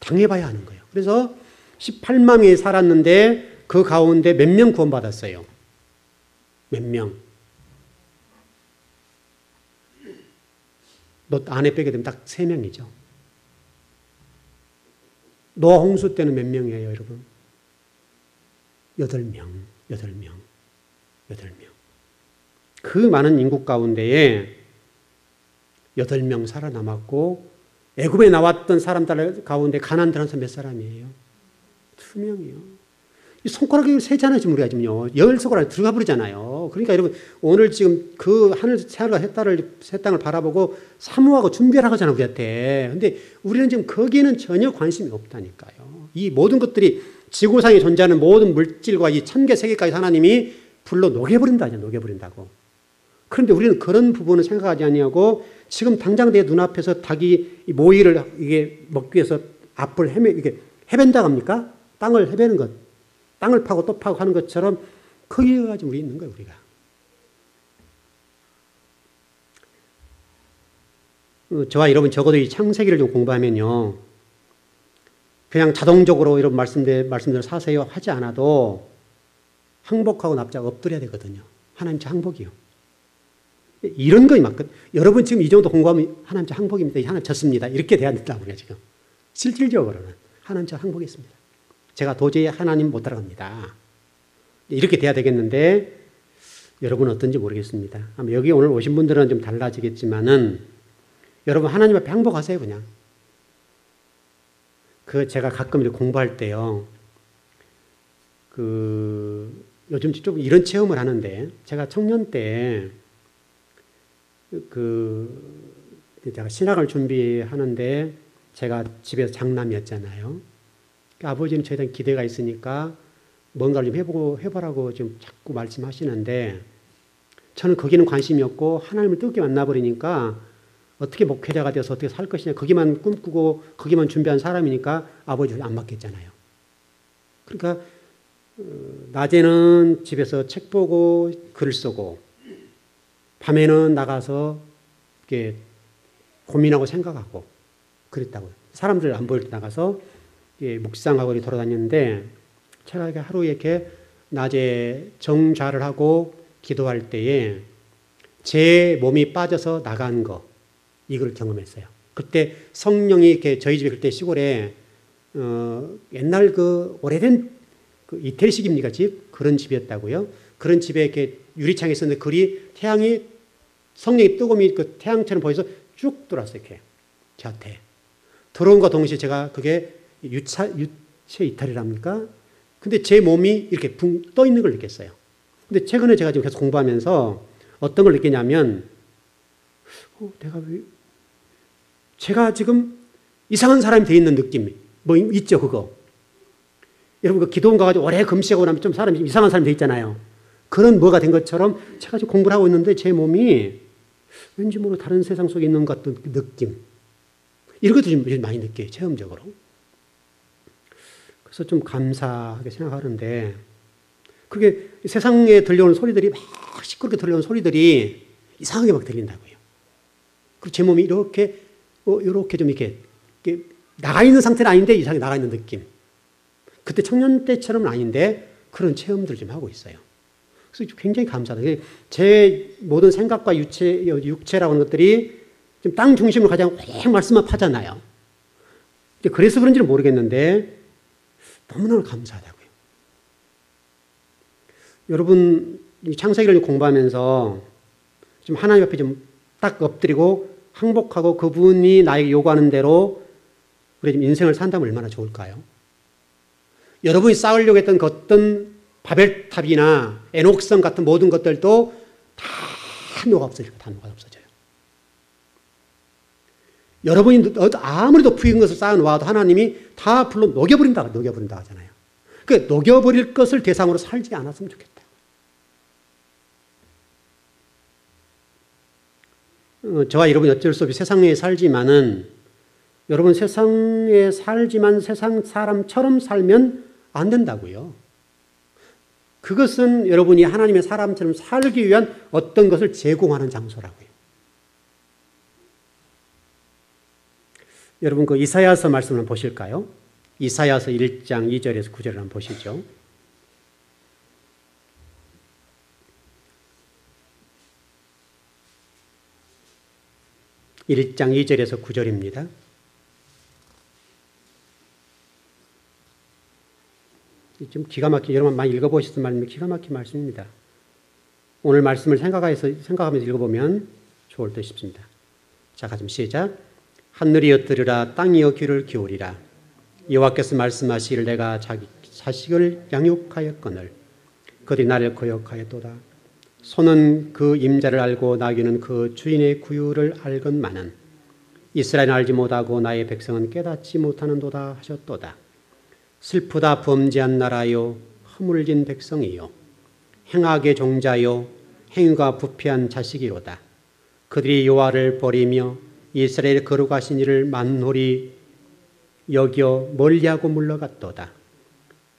S1: 당해봐야 하는 거예요. 그래서 18만 명이 살았는데 그 가운데 몇 명 구원받았어요? 몇 명? 너 안에 빼게 되면 딱 3명이죠. 노아 홍수 때는 몇 명이에요, 여러분? 8명. 그 많은 인구 가운데에 8명 살아남았고 애굽에 나왔던 사람들 가운데 가나안 들어간 사람 몇 사람이에요? 2명이요. 이 손가락에 세잖아요, 지금 우리가 지금요. 10손가락에 들어가 버리잖아요. 그러니까 여러분 오늘 지금 그 하늘 새 땅을 바라보고 사모하고 준비하라고 하잖아요, 우리한테. 근데 우리는 지금 거기에는 전혀 관심이 없다니까요. 이 모든 것들이 지구상에 존재하는 모든 물질과 이 천개 세계까지 하나님이 불로 녹여버린다고. 그런데 우리는 그런 부분을 생각하지 아니하고 지금 당장 내 눈앞에서 닭이 모이를 이게 먹기 위해서 앞을 이게 헤맨다 합니까? 땅을 헤매는 것. 땅을 파고 또 파고 하는 것처럼 거기에 가지고 우리 있는 거예요, 우리가. 저와 여러분 적어도 이 창세기를 좀 공부하면요. 그냥 자동적으로 이런 말씀대로 사세요 하지 않아도 항복하고 납작 엎드려야 되거든요. 하나님 저 항복이요. 이런 거이 맞거든. 여러분 지금 이 정도 공부하면 하나님 저 항복입니다. 하나님 졌습니다. 이렇게 돼야 된다고 그래요, 지금. 실질적으로는. 하나님 저 항복했습니다. 제가 도저히 하나님 못 따라갑니다. 이렇게 돼야 되겠는데, 여러분은 어떤지 모르겠습니다. 아마 여기 오늘 오신 분들은 좀 달라지겠지만은, 여러분 하나님 앞에 항복하세요, 그냥. 제가 가끔 이렇게 공부할 때요, 요즘 좀 이런 체험을 하는데, 제가 청년 때, 제가 신학을 준비하는데, 제가 집에서 장남이었잖아요. 아버지는 저에 대한 기대가 있으니까, 뭔가를 좀 해보라고 좀 자꾸 말씀하시는데, 저는 거기는 관심이 없고, 하나님을 뜨겁게 만나버리니까, 어떻게 목회자가 되어서 어떻게 살 것이냐, 거기만 꿈꾸고, 거기만 준비한 사람이니까, 아버지를 안 맡겼잖아요. 그러니까, 낮에는 집에서 책 보고 글을 쓰고 밤에는 나가서 이렇게 고민하고 생각하고 그랬다고요. 사람들 안 보일 때 나가서 묵상하고 돌아다녔는데 제가 하루에 이렇게 낮에 정좌를 하고 기도할 때에 제 몸이 빠져서 나간 거 이걸 경험했어요. 그때 성령이 이렇게 저희 집에 그때 시골에 옛날 오래된 이태리식입니까 집? 그런 집이었다고요. 그런 집에 이렇게 유리창에 있었는데 성령이 뜨거움이 태양처럼 보여서 쭉 들어왔어요. 이렇게 곁에 들어온과 동시에 제가 그게 유체 이탈이랍니까? 근데 제 몸이 이렇게 붕 떠 있는 걸 느꼈어요. 근데 최근에 제가 지금 계속 공부하면서 어떤 걸 느끼냐면 제가 지금 이상한 사람이 돼 있는 느낌 뭐 있죠 그거. 여러분 기도원 가가지고 오래 금식하고 나면 좀 사람이 이상한 사람이 돼 있잖아요. 그런 뭐가 된 것처럼 제가 지금 공부를 하고 있는데 제 몸이 왠지 모르게 다른 세상 속에 있는 것 같은 느낌. 이런 것도 좀 많이 느껴요. 체험적으로. 그래서 좀 감사하게 생각하는데 그게 세상에 들려오는 소리들이 막 시끄럽게 들려오는 소리들이 이상하게 막 들린다고요. 그리고 제 몸이 이렇게 좀 이렇게 나가 있는 상태는 아닌데 이상하게 나가 있는 느낌. 그때 청년 때처럼은 아닌데 그런 체험들을 좀 하고 있어요. 그래서 굉장히 감사하다. 제 모든 생각과 육체라고 하는 것들이 좀 땅 중심으로 가장 확 말씀만 파잖아요. 그래서 그런지는 모르겠는데 너무너무 감사하다고요. 여러분 창세기를 공부하면서 좀 하나님 앞에 좀 딱 엎드리고 항복하고 그분이 나에게 요구하는 대로 우리 좀 인생을 산다면 얼마나 좋을까요? 여러분이 쌓으려고 했던 어떤 바벨탑이나 에녹성 같은 모든 것들도 다 녹아 없어져요. 다 녹아 없어져요. 여러분이 아무리 높은 것을 쌓아놓아도 하나님이 다 불러 녹여버린다 하잖아요. 그 녹여버릴 것을 대상으로 살지 않았으면 좋겠다. 저와 여러분이 어쩔 수 없이 세상에 살지만은 여러분 세상에 살지만 세상 사람처럼 살면 안 된다고요. 그것은 여러분이 하나님의 사람처럼 살기 위한 어떤 것을 제공하는 장소라고요. 여러분 그 이사야서 말씀을 보실까요? 이사야서 1장 2절에서 9절을 한번 보시죠. (1장 2절에서 9절입니다) 좀 기가 막히게 여러분 많이 읽어보셨던 말입니다. 기가 막힌 말씀입니다. 오늘 말씀을 생각하면서 읽어보면 좋을 듯 싶습니다. 자, 같이 시작. 하늘이여 들으라 땅이여 귀를 기울이라. 여호와께서 말씀하시기를 내가 자식을 양육하였거늘 그들이 나를 거역하였도다. 소는 그 임자를 알고 나귀는 그 주인의 구유를 알건만은 이스라엘은 알지 못하고 나의 백성은 깨닫지 못하는도다 하셨도다. 슬프다 범죄한 나라요 허물진 백성이요 행악의 종자요 행위가 부패한 자식이로다. 그들이 여호와를 버리며 이스라엘의 거룩하신 이를 만홀히 여겨 멀리하고 물러갔도다.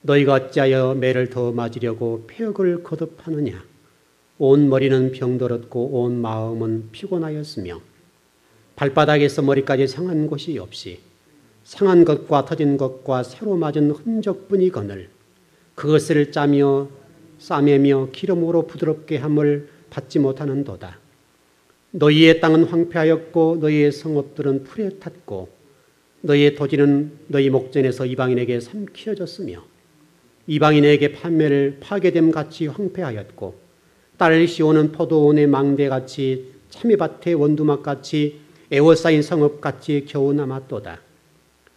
S1: 너희가 어찌하여 매를 더 맞으려고 폐역을 거듭하느냐. 온 머리는 병들었고 온 마음은 피곤하였으며 발바닥에서 머리까지 상한 곳이 없이 상한 것과 터진 것과 새로 맞은 흔적뿐이거늘 그것을 짜며 싸매며 기름으로 부드럽게 함을 받지 못하는도다. 너희의 땅은 황폐하였고 너희의 성읍들은 풀에 탔고 너희의 토지는 너희 목전에서 이방인에게 삼키어졌으며 이방인에게 파괴됨 같이 황폐하였고 딸을 씌우는 포도원의 망대같이 참외밭의 원두막같이 에워싸인 성읍같이 겨우 남았도다.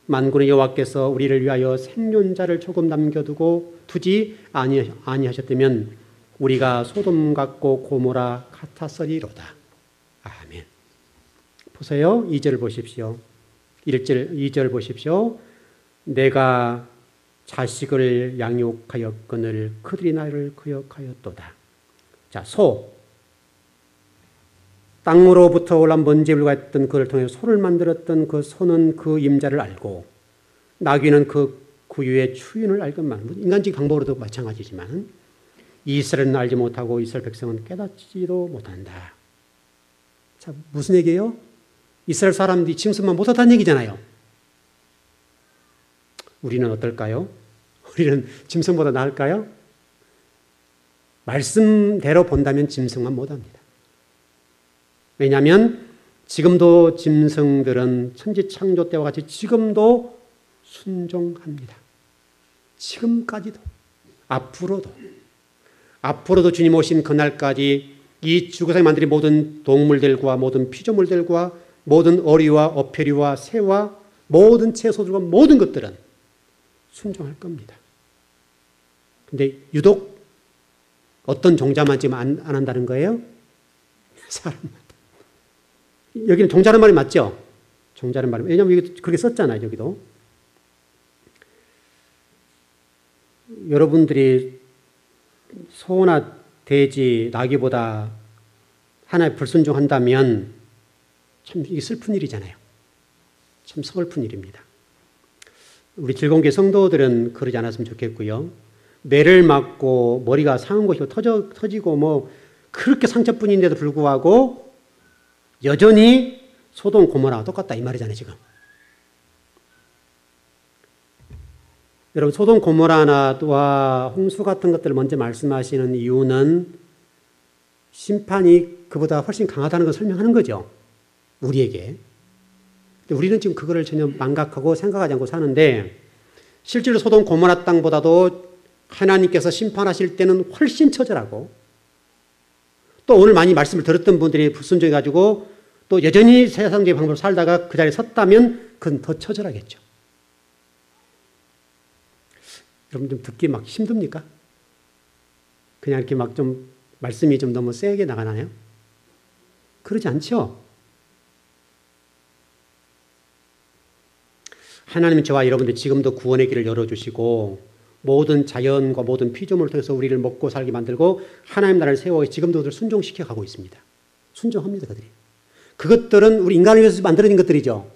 S1: 만군의 여호와께서 우리를 위하여 생존자를 조금 남겨두고 두지 아니하셨다면 우리가 소돔 같고 고모라 같았으리로다. 아멘. 보세요. 2절 보십시오. 2절 보십시오. 내가 자식을 양육하였거늘 그들이 나를 거역하였도다. 자, 소. 땅으로부터 올라온 먼지에 불과했던 그를 통해 소를 만들었던 그 소는 그 임자를 알고 나귀는 그 구유의 추인을 알건만 인간적 방법으로도 마찬가지지만 이스라엘은 알지 못하고 이스라엘 백성은 깨닫지도 못한다. 자, 무슨 얘기예요? 이스라엘 사람들이 짐승만 못하다는 얘기잖아요. 우리는 어떨까요? 우리는 짐승보다 나을까요? 말씀대로 본다면 짐승만 못합니다. 왜냐하면 지금도 짐승들은 천지창조 때와 같이 지금도 순종합니다. 지금까지도 앞으로도 주님 오신 그날까지 이 지구상에 만든 모든 동물들과 모든 피조물들과 모든 어리와 어패류와 새와 모든 채소들과 모든 것들은 순종할 겁니다. 근데 유독 어떤 종자만 지금 안 한다는 거예요? 사람만. 여기는 종자는 말이 맞죠? 종자는 말이. 왜냐하면 여기 그렇게 썼잖아요, 여기도. 여러분들이 소나 돼지, 나귀보다 하나에 불순종한다면 참 이게 슬픈 일이잖아요. 참 서글픈 일입니다. 우리 즐거운교회 성도들은 그러지 않았으면 좋겠고요. 매를 맞고 머리가 상한 곳이 터지고 뭐 그렇게 상처뿐인데도 불구하고 여전히 소돔 고모라와 똑같다 이 말이잖아요, 지금. 여러분, 소돔 고모라와 홍수 같은 것들을 먼저 말씀하시는 이유는 심판이 그보다 훨씬 강하다는 걸 설명하는 거죠. 우리에게. 근데 우리는 지금 그거를 전혀 망각하고 생각하지 않고 사는데 실제로 소돔 고모라 땅보다도 하나님께서 심판하실 때는 훨씬 처절하고 또 오늘 많이 말씀을 들었던 분들이 불순종해가지고 또 여전히 세상적인 방법으로 살다가 그 자리에 섰다면 그건 더 처절하겠죠. 여러분 좀 듣기 막 힘듭니까? 그냥 이렇게 막 좀 말씀이 좀 너무 세게 나가나요? 그러지 않죠? 하나님은 저와 여러분들 지금도 구원의 길을 열어주시고 모든 자연과 모든 피조물을 통해서 우리를 먹고 살게 만들고 하나님 나라를 세워 지금도 그들을 순종시켜 가고 있습니다. 순종합니다, 그들이. 그것들은 우리 인간을 위해서 만들어진 것들이죠.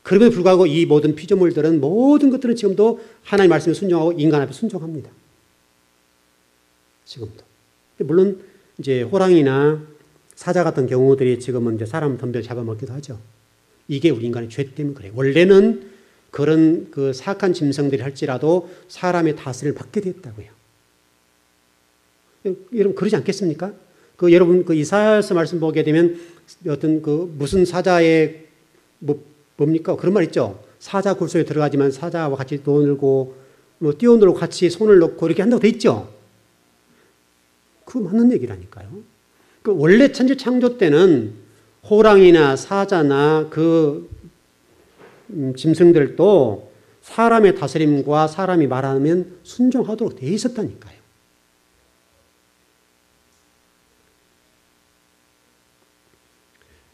S1: 그럼에도 불구하고 이 모든 피조물들은 모든 것들은 지금도 하나님의 말씀에 순종하고 인간 앞에 순종합니다. 지금도. 물론 이제 호랑이나 사자 같은 경우들이 지금은 이제 사람 덤벼 잡아먹기도 하죠. 이게 우리 인간의 죄 때문에 그래요. 원래는 그런 그 사악한 짐승들이 할지라도 사람의 다스림을 받게 됐다고요. 여러분 그러지 않겠습니까? 여러분 이사야서 말씀 보게 되면 어떤 무슨 사자의 뭡니까? 그런 말 있죠. 사자 굴속에 들어가지만 사자와 같이 놀고 뛰어놀고 같이 손을 넣고 이렇게 한다고 돼 있죠. 그거 맞는 얘기라니까요. 원래 천지 창조 때는 호랑이나 사자나 짐승들도 사람의 다스림과 사람이 말하면 순종하도록 돼 있었다니까요.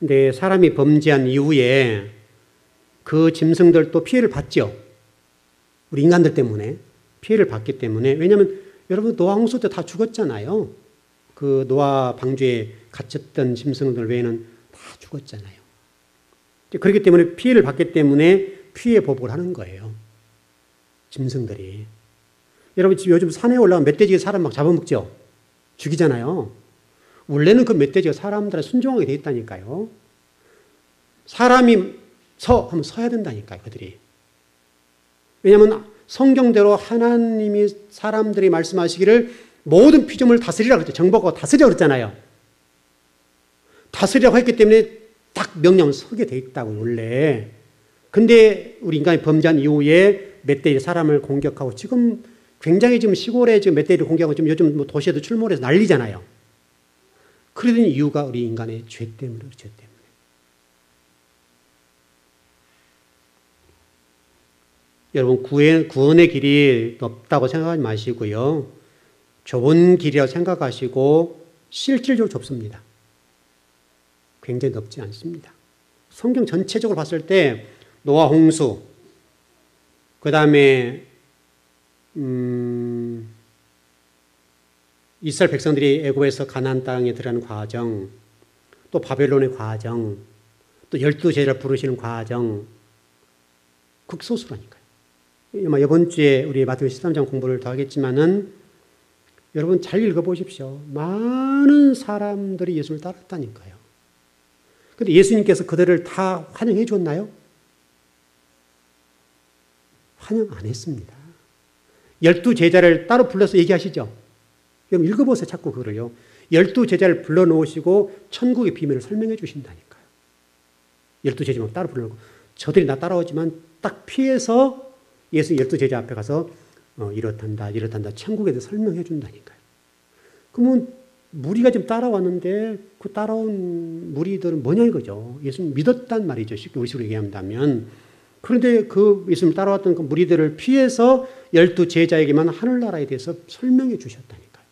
S1: 근데 사람이 범죄한 이후에 그 짐승들도 피해를 받죠. 우리 인간들 때문에 피해를 받기 때문에. 왜냐하면 여러분 노아 홍수 때 다 죽었잖아요. 그 노아 방주에 갇혔던 짐승들 외에는 다 죽었잖아요. 그렇기 때문에 피해를 받기 때문에 피해 보복을 하는 거예요. 짐승들이. 여러분 요즘 산에 올라가면 멧돼지가 사람 막 잡아먹죠. 죽이잖아요. 원래는 그 멧돼지가 사람들한테 순종하게 돼 있다니까요. 사람이 하면 서야 된다니까요, 그들이. 왜냐하면 성경대로 하나님이 사람들이 말씀하시기를 모든 피조물을 다스리라 그랬죠. 정복하고 다스리라 그랬잖아요. 다스리라고 했기 때문에 딱 명령을 서게 돼 있다고 원래. 근데 우리 인간이 범죄한 이후에 멧돼지 사람을 공격하고 지금 굉장히 지금 시골에 지금 멧돼지를 공격하고 지금 요즘 뭐 도시에도 출몰해서 난리잖아요. 그러던 이유가 우리 인간의 죄 때문에, 죄 때문에. 여러분, 구원의 길이 없다고 생각하지 마시고요. 좁은 길이라고 생각하시고 실질적으로 좁습니다. 굉장히 넓지 않습니다. 성경 전체적으로 봤을 때 노아 홍수, 그 다음에 이스라엘 백성들이 애굽에서 가나안 땅에 들어가는 과정, 또 바벨론의 과정, 또 12제자를 부르시는 과정, 극소수라니까요. 이번 주에 우리 마태복음 13장 공부를 더 하겠지만은 여러분 잘 읽어보십시오. 많은 사람들이 예수를 따랐다니까요. 근데 예수님께서 그들을 다 환영해 줬나요? 환영 안 했습니다. 12제자를 따로 불러서 얘기하시죠. 여러분 읽어보세요. 자꾸 그거를요. 12제자를 불러놓으시고 천국의 비밀을 설명해 주신다니까요. 12제자만 따로 불러놓고 저들이 나 따라오지만 딱 피해서 예수 12제자 앞에 가서 이렇단다 천국에 대해서 설명해 준다니까요. 그러면 무리가 지금 따라왔는데 그 따라온 무리들은 뭐냐 이거죠. 예수님 믿었단 말이죠. 쉽게 우리식으로 얘기한다면. 그런데 그 예수님 따라왔던 그 무리들을 피해서 12제자에게만 하늘나라에 대해서 설명해 주셨다니까요.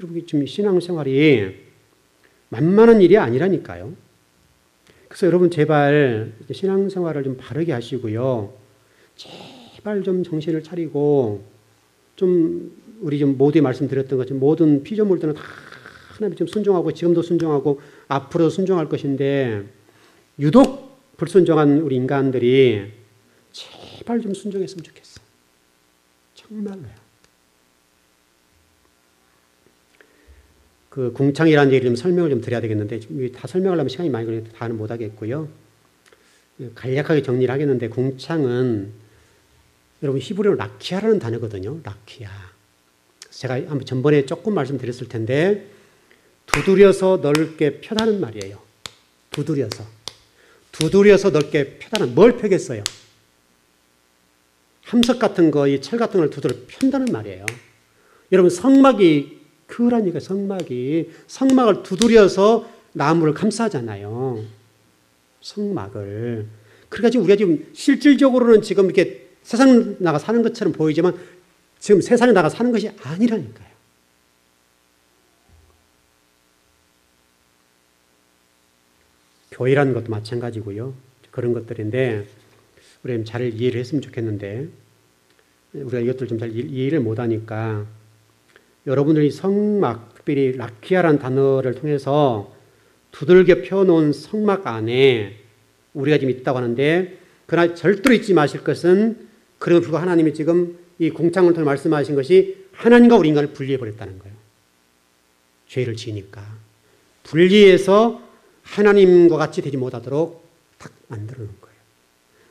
S1: 여러분 지금 신앙생활이 만만한 일이 아니라니까요. 그래서 여러분 제발 신앙생활을 좀 바르게 하시고요. 제발 좀 정신을 차리고 좀 우리 좀 모두에 말씀드렸던 것처럼 모든 피조물들은 다 하나님 좀 순종하고 지금도 순종하고 앞으로도 순종할 것인데 유독 불순종한 우리 인간들이 제발 좀 순종했으면 좋겠어. 정말로요. 그 궁창이라는 얘기를 좀 설명을 좀 드려야 되겠는데 다 설명하려면 시간이 많이 걸리니까 다는 못 하겠고요. 간략하게 정리를 하겠는데 궁창은 여러분 히브리어로 라키아라는 단어거든요. 라키아. 제가 한번 전번에 조금 말씀드렸을 텐데 두드려서 넓게 펴다는 말이에요. 두드려서 넓게 펴다는 뭘 펴겠어요? 함석 같은 거, 이 철 같은 걸 두드려 편다는 말이에요. 여러분 성막이 그러니까 성막을 두드려서 나무를 감싸잖아요. 성막을. 그러니까 우리가 지금 실질적으로는 지금 이렇게 세상 나가 사는 것처럼 보이지만 지금 세상에 나가 사는 것이 아니라니까요. 교회라는 것도 마찬가지고요. 그런 것들인데 우리 잘 이해를 했으면 좋겠는데 우리가 이것들 좀 잘 이해를 못하니까 여러분들이 성막, 특별히 라키아라는 단어를 통해서 두들겨 펴놓은 성막 안에 우리가 지금 있다고 하는데 그러나 절대로 잊지 마실 것은 그럼에도 불구하고 하나님이 지금 이 궁창을 통해 말씀하신 것이 하나님과 우리 인간을 분리해버렸다는 거예요. 죄를 지으니까. 분리해서 하나님과 같이 되지 못하도록 딱 만들어 놓은 거예요.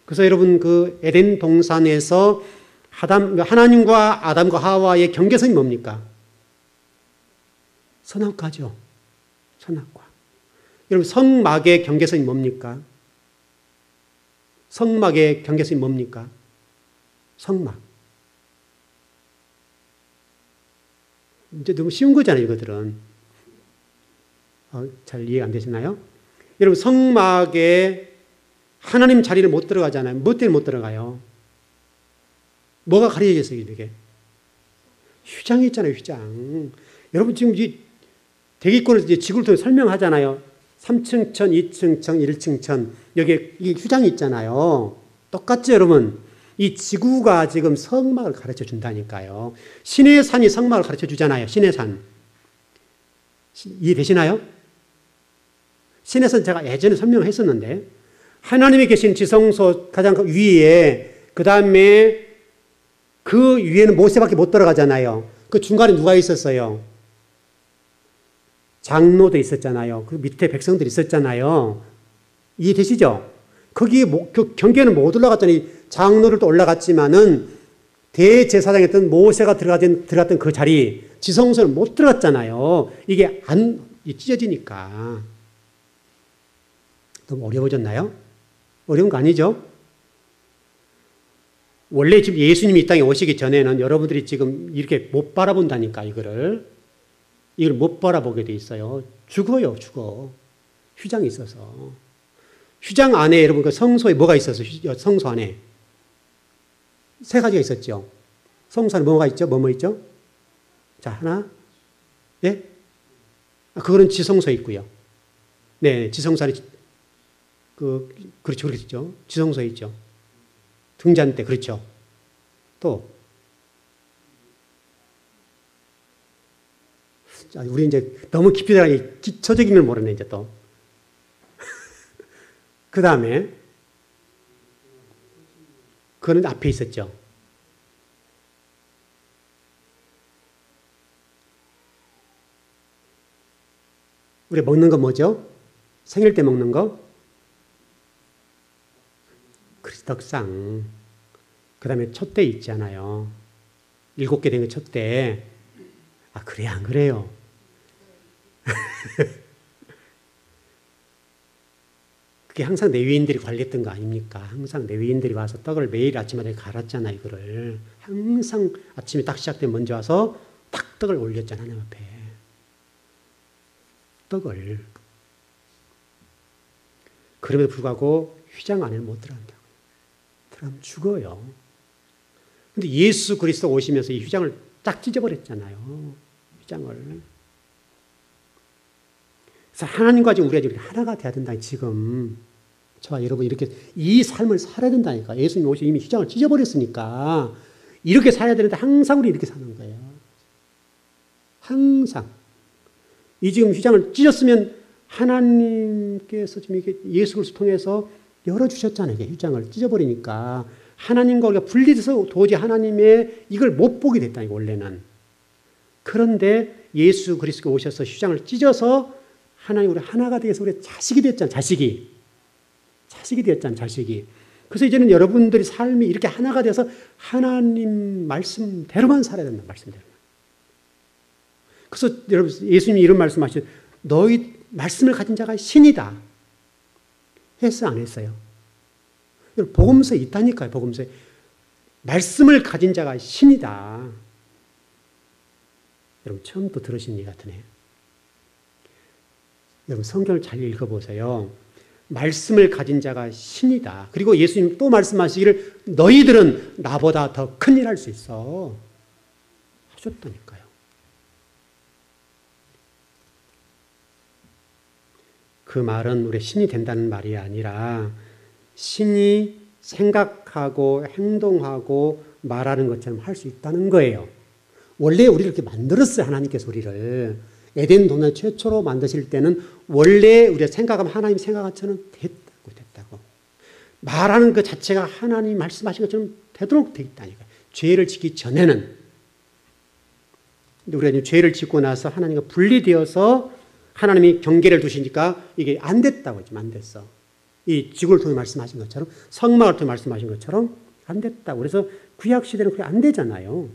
S1: 그래서 여러분 그 에덴 동산에서 하나님과 아담과 하와의 경계선이 뭡니까? 선악과죠. 선악과. 여러분 성막의 경계선이 뭡니까? 성막의 경계선이 뭡니까? 성막. 이제 너무 쉬운 거잖아요, 이것들은. 잘 이해가 안 되시나요? 여러분 성막에 하나님 자리를 못 들어가잖아요. 뭐 때문에 못 들어가요? 뭐가 가려져 있어요, 이게? 휘장이 있잖아요, 휘장. 여러분 지금 이 대기권에서 이제 지구를 통해 설명하잖아요. 3층 천, 2층 천, 1층 천. 여기에 이 휴장이 있잖아요. 똑같죠, 여러분? 이 지구가 지금 성막을 가르쳐 준다니까요. 신의 산이 성막을 가르쳐 주잖아요. 신의 산. 이해되시나요? 신의 산 제가 예전에 설명을 했었는데 하나님이 계신 지성소 가장 위에 그 다음에 그 위에는 모세밖에 못 들어가잖아요. 그 중간에 누가 있었어요? 장로도 있었잖아요. 그 밑에 백성들이 있었잖아요. 이해되시죠? 거기 그 경계는 못 올라갔잖아요. 장로들도 올라갔지만은 대제사장이었던 모세가 들어갔던 그 자리, 지성소는 못 들어갔잖아요. 이게 찢어지니까. 너무 어려워졌나요? 어려운 거 아니죠? 원래 지금 예수님이 이 땅에 오시기 전에는 여러분들이 지금 이렇게 못 바라본다니까, 이걸 못 바라보게 돼 있어요. 죽어요, 죽어. 휘장이 있어서. 휘장 안에 여러분 그 성소에 뭐가 있어서 성소 안에? 세 가지가 있었죠. 성소 안에 뭐가 있죠? 뭐 있죠? 자, 하나. 예? 그거는 지성소에 있고요. 네, 지성소 안에 그렇죠, 그렇죠. 지성소에 있죠. 등잔대, 그렇죠. 또, 자, 우리 이제 너무 깊이 들어가니 기초적인 걸 모르네, 이제 또. 그 다음에, 그거는 앞에 있었죠. 우리 먹는 거 뭐죠? 생일 때 먹는 거? 떡상. 그 다음에 촛대 있잖아요. 7개 된 거 촛대. 아, 그래, 안 그래요? 그게 항상 레위인들이 관리했던 거 아닙니까? 항상 레위인들이 와서 떡을 매일 아침마다 갈았잖아, 이거를. 항상 아침에 딱 시작되면 먼저 와서 딱 떡을 올렸잖아, 하나님 앞에. 떡을. 그럼에도 불구하고 휘장 안에는 못 들어간다고. 들어가면 죽어요. 근데 예수 그리스도 오시면서 이 휘장을 딱 찢어버렸잖아요. 휘장을. 그래서 하나님과 지금 우리가 지금 하나가 돼야 된다. 지금 저와 여러분 이렇게 이 삶을 살아야 된다니까. 예수님이 오셔서 이미 휘장을 찢어버렸으니까 이렇게 살아야 되는데 항상 우리 이렇게 사는 거예요. 항상. 이 지금 휘장을 찢었으면 하나님께서 지금 이게 예수 그리스도 통해서 열어주셨잖아요. 휘장을 찢어버리니까 하나님과 우리가 분리돼서 도저히 하나님의 이걸 못 보게 됐다니까, 원래는. 그런데 예수 그리스도가 오셔서 휘장을 찢어서 하나님 우리 하나가 되어서 우리 자식이 됐잖아요. 자식이 되었잖아요. 자식이. 그래서 이제는 여러분들이 삶이 이렇게 하나가 돼서 하나님 말씀대로만 살아야 된다. 말씀대로만. 그래서 여러분 예수님이 이런 말씀하시죠. 너희 말씀을 가진 자가 신이다. 했어, 안 했어요? 복음서에 있다니까요. 복음서에. 말씀을 가진 자가 신이다. 여러분 처음 또 들으신 얘기 같으네. 여러분 성경을 잘 읽어보세요. 말씀을 가진 자가 신이다. 그리고 예수님 또 말씀하시기를 너희들은 나보다 더 큰 일 할 수 있어. 하셨다니까요. 그 말은 우리 신이 된다는 말이 아니라 신이 생각하고 행동하고 말하는 것처럼 할 수 있다는 거예요. 원래 우리를 이렇게 만들었어요. 하나님께서 우리를. 에덴 동산 최초로 만드실 때는 원래 우리가 생각하면 하나님 생각한 것처럼 됐다고. 말하는 그 자체가 하나님 말씀하신 것처럼 되도록 돼 있다니까. 죄를 짓기 전에는. 근데 우리가 죄를 짓고 나서 하나님과 분리되어서 하나님이 경계를 두시니까 이게 안 됐다고 지금 안 됐어. 이 지구를 통해 말씀하신 것처럼 성막을 통해 말씀하신 것처럼 안 됐다고. 그래서 구약 시대는 그게 안 되잖아요.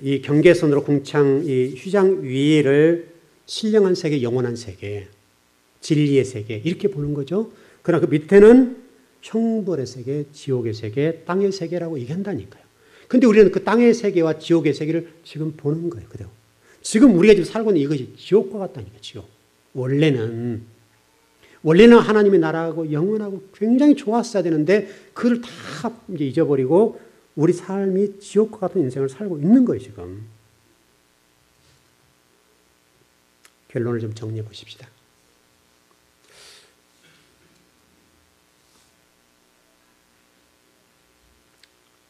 S1: 이 경계선으로 궁창 이 휘장 위를 신령한 세계, 영원한 세계, 진리의 세계 이렇게 보는 거죠. 그러나 그 밑에는 형벌의 세계, 지옥의 세계, 땅의 세계라고 얘기한다니까요. 근데 우리는 그 땅의 세계와 지옥의 세계를 지금 보는 거예요. 그대로. 지금 우리가 지금 살고 있는 이것이 지옥과 같다니까, 지옥. 원래는 하나님의 나라하고 영원하고 굉장히 좋았어야 되는데 그걸 다 이제 잊어버리고 우리 삶이 지옥과 같은 인생을 살고 있는 거예요, 지금. 결론을 좀 정리해 보십시다.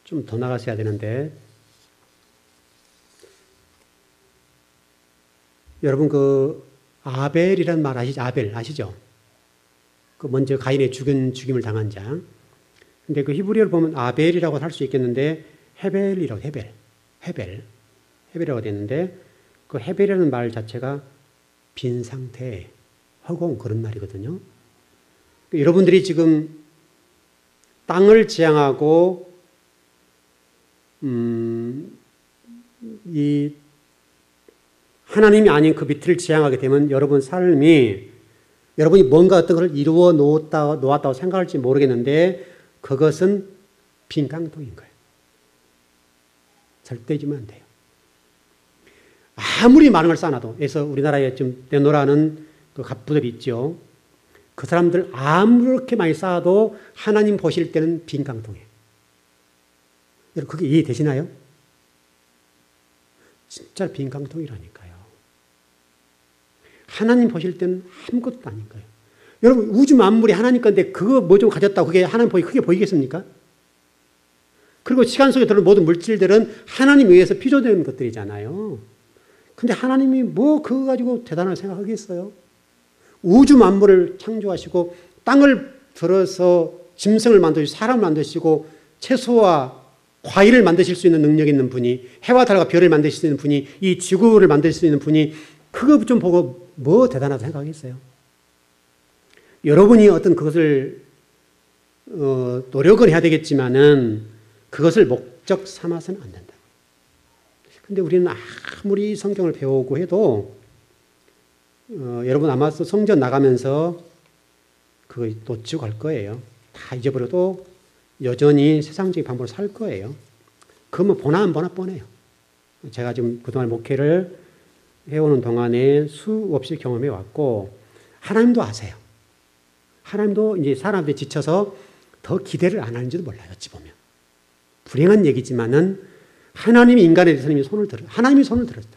S1: 좀 더 나가셔야 되는데, 여러분 그 아벨이라는 말 아시죠? 아벨 아시죠? 그 먼저 가인의 죽임을 당한 자. 근데 그 히브리어를 보면 아벨이라고 할 수 있겠는데 헤벨이라고 헤벨이라고 되는데 그 헤벨이라는 말 자체가 빈 상태, 허공 그런 말이거든요. 여러분들이 지금 땅을 지향하고 이 하나님이 아닌 그 밑을 지향하게 되면 여러분 삶이 여러분이 뭔가 어떤 것을 이루어 놓았다고 생각할지 모르겠는데 그것은 빈 깡통인 거예요. 절대 잊으면 안 돼요. 아무리 많은 걸 쌓아놔도, 그래서 우리나라에 좀 내노라는 그 갑부들이 있죠. 그 사람들 아무렇게 많이 쌓아도 하나님 보실 때는 빈 깡통이에요. 여러분 그게 이해되시나요? 진짜 빈 깡통이라니까요. 하나님 보실 때는 아무것도 아닌 거예요. 여러분 우주 만물이 하나님 건데 그거 뭐 좀 가졌다고 그게 하나님 크게 보이겠습니까? 그리고 시간 속에 들어온 모든 물질들은 하나님 의해서 피조된 것들이잖아요. 근데 하나님이 뭐 그거 가지고 대단하게 생각하겠어요? 우주 만물을 창조하시고 땅을 들어서 짐승을 만드시고 사람을 만드시고 채소와 과일을 만드실 수 있는 능력 있는 분이, 해와 달과 별을 만드실 수 있는 분이, 이 지구를 만드실 수 있는 분이 그거 좀 보고 뭐 대단하다 생각하겠어요? 여러분이 어떤 그것을 노력을 해야 되겠지만은 그것을 목적 삼아서는 안 된다. 근데 우리는 아무리 성경을 배우고 해도 여러분 아마 성전 나가면서 그거 놓치고 갈 거예요. 다 잊어버려도 여전히 세상적인 방법으로 살 거예요. 그러면 보나 안 보나 뻔해요. 제가 지금 그동안 목회를 해오는 동안에 수없이 경험해 왔고 하나님도 아세요. 하나님도 이제 사람들이 지쳐서 더 기대를 안 하는지도 몰라요. 어찌 보면. 불행한 얘기지만은 하나님이 인간에 대해서 하나님이 손을 들었다.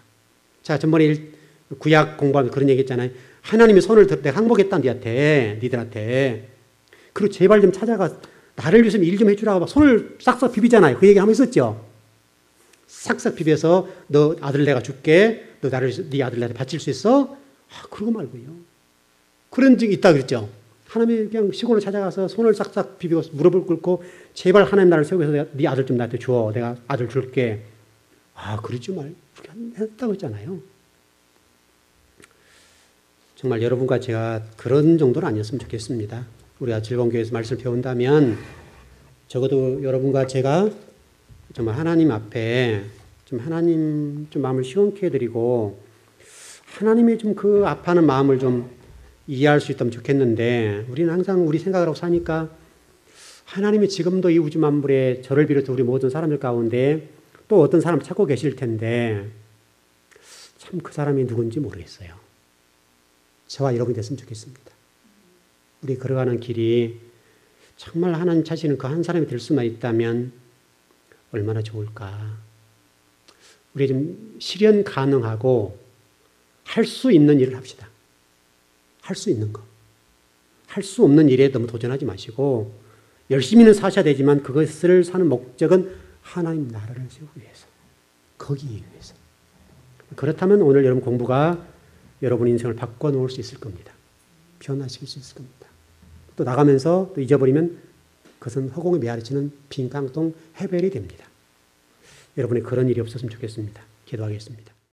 S1: 자, 전번에 구약 공부하면서 그런 얘기 했잖아요. 하나님이 손을 들었다. 내가 항복했다, 니들한테. 그리고 제발 좀 찾아가, 나를 위해서 일 좀 해주라고 막 손을 싹싹 비비잖아요. 그 얘기 한번 있었죠. 싹싹 비벼서 너 아들 내가 줄게. 너 네 아들 내한테 바칠 수 있어? 그러고 말고요. 그런 적이 있다 그랬죠. 하나님이 그냥 시골로 찾아가서 손을 싹싹 비비고 무릎을 꿇고 제발 하나님 나를 세우셔서 네 아들 좀 나한테 줘. 내가 아들 줄게. 그러지 말. 그렇게 했다고 했잖아요. 정말 여러분과 제가 그런 정도는 아니었으면 좋겠습니다. 우리가 즐거운 교회에서 말씀을 배운다면 적어도 여러분과 제가 정말 하나님 앞에 좀 하나님 좀 마음을 시원케 해드리고 하나님의 좀 그 아파하는 마음을 좀 이해할 수 있다면 좋겠는데 우리는 항상 우리 생각을 하고 사니까 하나님이 지금도 이 우주 만물에 저를 비롯해 우리 모든 사람들 가운데 또 어떤 사람을 찾고 계실 텐데 참 그 사람이 누군지 모르겠어요. 저와 여러분이 됐으면 좋겠습니다. 우리 걸어가는 길이 정말 하나님 찾으시는 그 한 사람이 될 수만 있다면 얼마나 좋을까. 우리 좀 실현 가능하고 할 수 있는 일을 합시다. 할 수 있는 거. 할 수 없는 일에 너무 도전하지 마시고 열심히는 사셔야 되지만 그것을 사는 목적은 하나님 나라를 세우기 위해서. 거기에 위해서. 그렇다면 오늘 여러분 공부가 여러분 인생을 바꿔놓을 수 있을 겁니다. 변화시킬 수 있을 겁니다. 또 나가면서 또 잊어버리면 그것은 허공에 메아리치는 빈 깡통 해벨이 됩니다. 여러분의 그런 일이 없었으면 좋겠습니다. 기도하겠습니다.